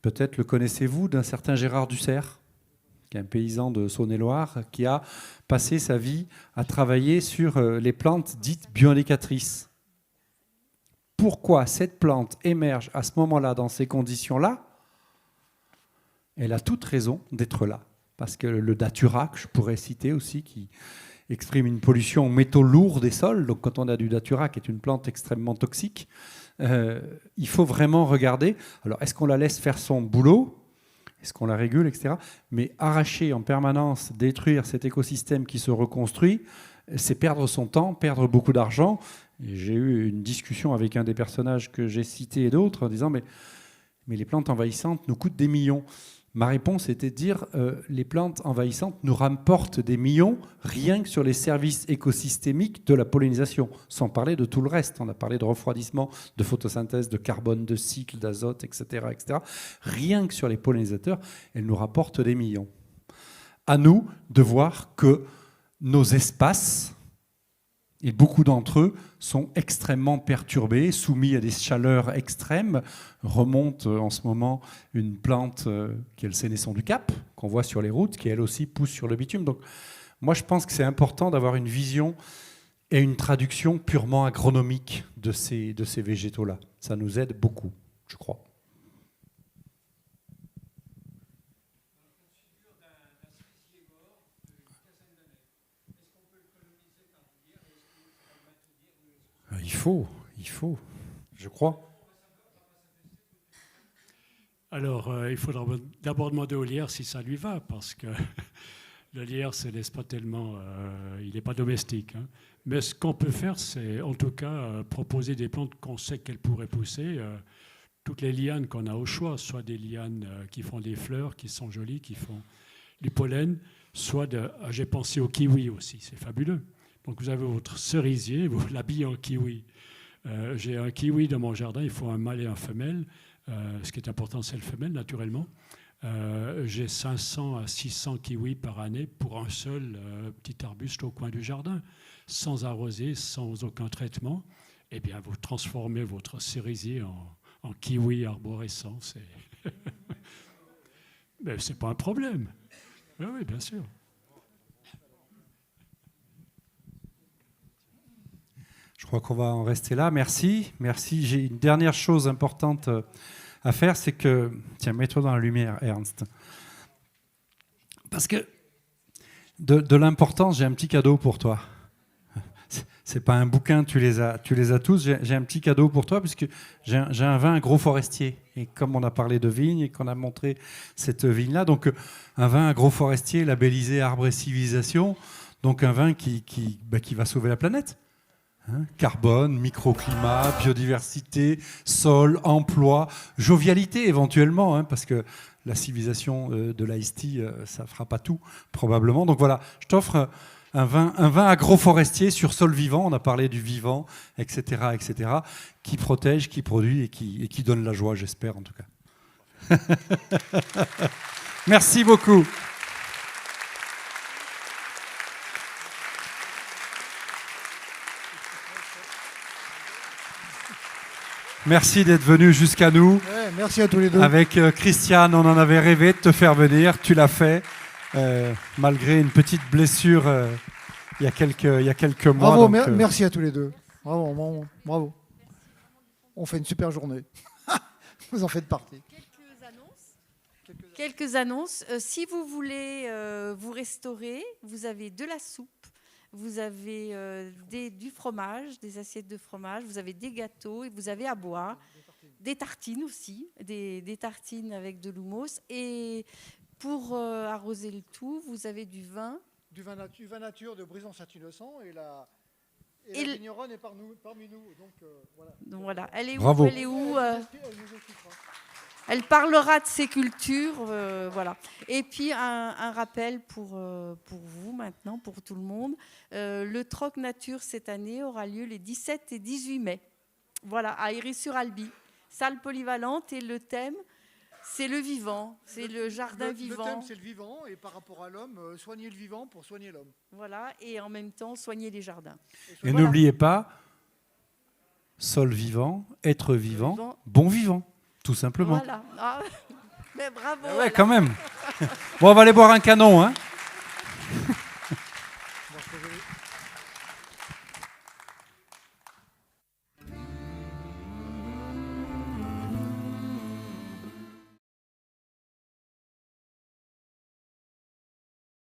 Peut-être le connaissez-vous, d'un certain Gérard Dussert, qui est un paysan de Saône-et-Loire, qui a passé sa vie à travailler sur les plantes dites bioindicatrices. pourquoi cette plante émerge à ce moment-là, dans ces conditions-là, elle a toute raison d'être là. Parce que le datura, que je pourrais citer aussi, qui exprime une pollution aux métaux lourds des sols, donc quand on a du datura, qui est une plante extrêmement toxique, il faut vraiment regarder. Alors, est-ce qu'on la laisse faire son boulot ? Est-ce qu'on la régule, etc. Mais arracher en permanence, détruire cet écosystème qui se reconstruit, c'est perdre son temps, perdre beaucoup d'argent. Et j'ai eu une discussion avec un des personnages que j'ai cité et d'autres en disant mais les plantes envahissantes nous coûtent des millions. Ma réponse était de dire les plantes envahissantes nous rapportent des millions rien que sur les services écosystémiques de la pollinisation, sans parler de tout le reste. On a parlé de refroidissement, de photosynthèse, de carbone, de cycle, d'azote, etc., etc. Rien que sur les pollinisateurs, elles nous rapportent des millions. À nous de voir que nos espaces, et beaucoup d'entre eux, sont extrêmement perturbés, soumis à des chaleurs extrêmes. Remonte en ce moment une plante qui est le sénesson du Cap, qu'on voit sur les routes, qui elle aussi pousse sur le bitume. Donc moi je pense que c'est important d'avoir une vision et une traduction purement agronomique de ces végétaux-là. Ça nous aide beaucoup, je crois. Il faut, je crois. Alors, il faudra d'abord demander au lierre si ça lui va, parce que le lierre ne se laisse pas tellement... il n'est pas domestique. Hein. Mais ce qu'on peut faire, c'est en tout cas proposer des plantes qu'on sait qu'elles pourraient pousser. Toutes les lianes qu'on a au choix, soit des lianes qui font des fleurs, qui sont jolies, qui font du pollen, soit j'ai pensé au kiwi aussi, c'est fabuleux. Donc vous avez votre cerisier, vous l'habillez en kiwi. J'ai un kiwi dans mon jardin, il faut un mâle et un femelle. Ce qui est important, c'est le femelle, naturellement. J'ai 500 à 600 kiwis par année pour un seul petit arbuste au coin du jardin, sans arroser, sans aucun traitement. Eh bien, vous transformez votre cerisier en kiwi arborescent. Mais ce n'est pas un problème. Oui, bien sûr. Je crois qu'on va en rester là. Merci. J'ai une dernière chose importante à faire, c'est que... Tiens, mets-toi dans la lumière, Ernst. Parce que de l'importance, j'ai un petit cadeau pour toi. C'est pas un bouquin, tu les as tous. J'ai un petit cadeau pour toi, puisque j'ai un vin Gros Forestier. Et comme on a parlé de vigne et qu'on a montré cette vigne-là, donc un vin Gros Forestier labellisé Arbre et Civilisation, donc un vin qui va sauver la planète. Carbone, microclimat, biodiversité, sol, emploi, jovialité éventuellement, parce que la civilisation de l'Ice Tea, ça ne fera pas tout, probablement. Donc voilà, je t'offre un vin agroforestier sur sol vivant, on a parlé du vivant, etc., qui protège, qui produit et qui donne la joie, j'espère en tout cas. Merci beaucoup. Merci d'être venu jusqu'à nous. Ouais, merci à tous les deux. Avec Christiane, on en avait rêvé de te faire venir. Tu l'as fait, malgré une petite blessure il y a quelques mois. Bravo, donc, merci à tous les deux. Bravo. On fait une super journée. Vous en faites partie. Quelques annonces. Si vous voulez vous restaurer, vous avez de la soupe. Vous avez du fromage, des assiettes de fromage, vous avez des gâteaux et vous avez à boire, des tartines aussi, des tartines avec de l'houmous. Et pour arroser le tout, vous avez du vin. Du vin nature de Brison-Saint-Innocent et la vigneronne est parmi nous. Donc voilà. Elle est Bravo. Où Elle est où Elle parlera de ses cultures, voilà. Et puis un rappel pour vous maintenant, pour tout le monde. Le Troc Nature cette année aura lieu les 17 et 18 mai. Voilà, à Héry-sur-Albi. Salle polyvalente et le thème, c'est le vivant, c'est le jardin vivant. Le thème, c'est le vivant et par rapport à l'homme, soigner le vivant pour soigner l'homme. Voilà, et en même temps, soigner les jardins. Et voilà. N'oubliez pas, sol vivant, être vivant, bon vivant. Tout simplement. Voilà. Ah, mais bravo. Ouais, alors. Quand même. Bon, on va aller boire un canon.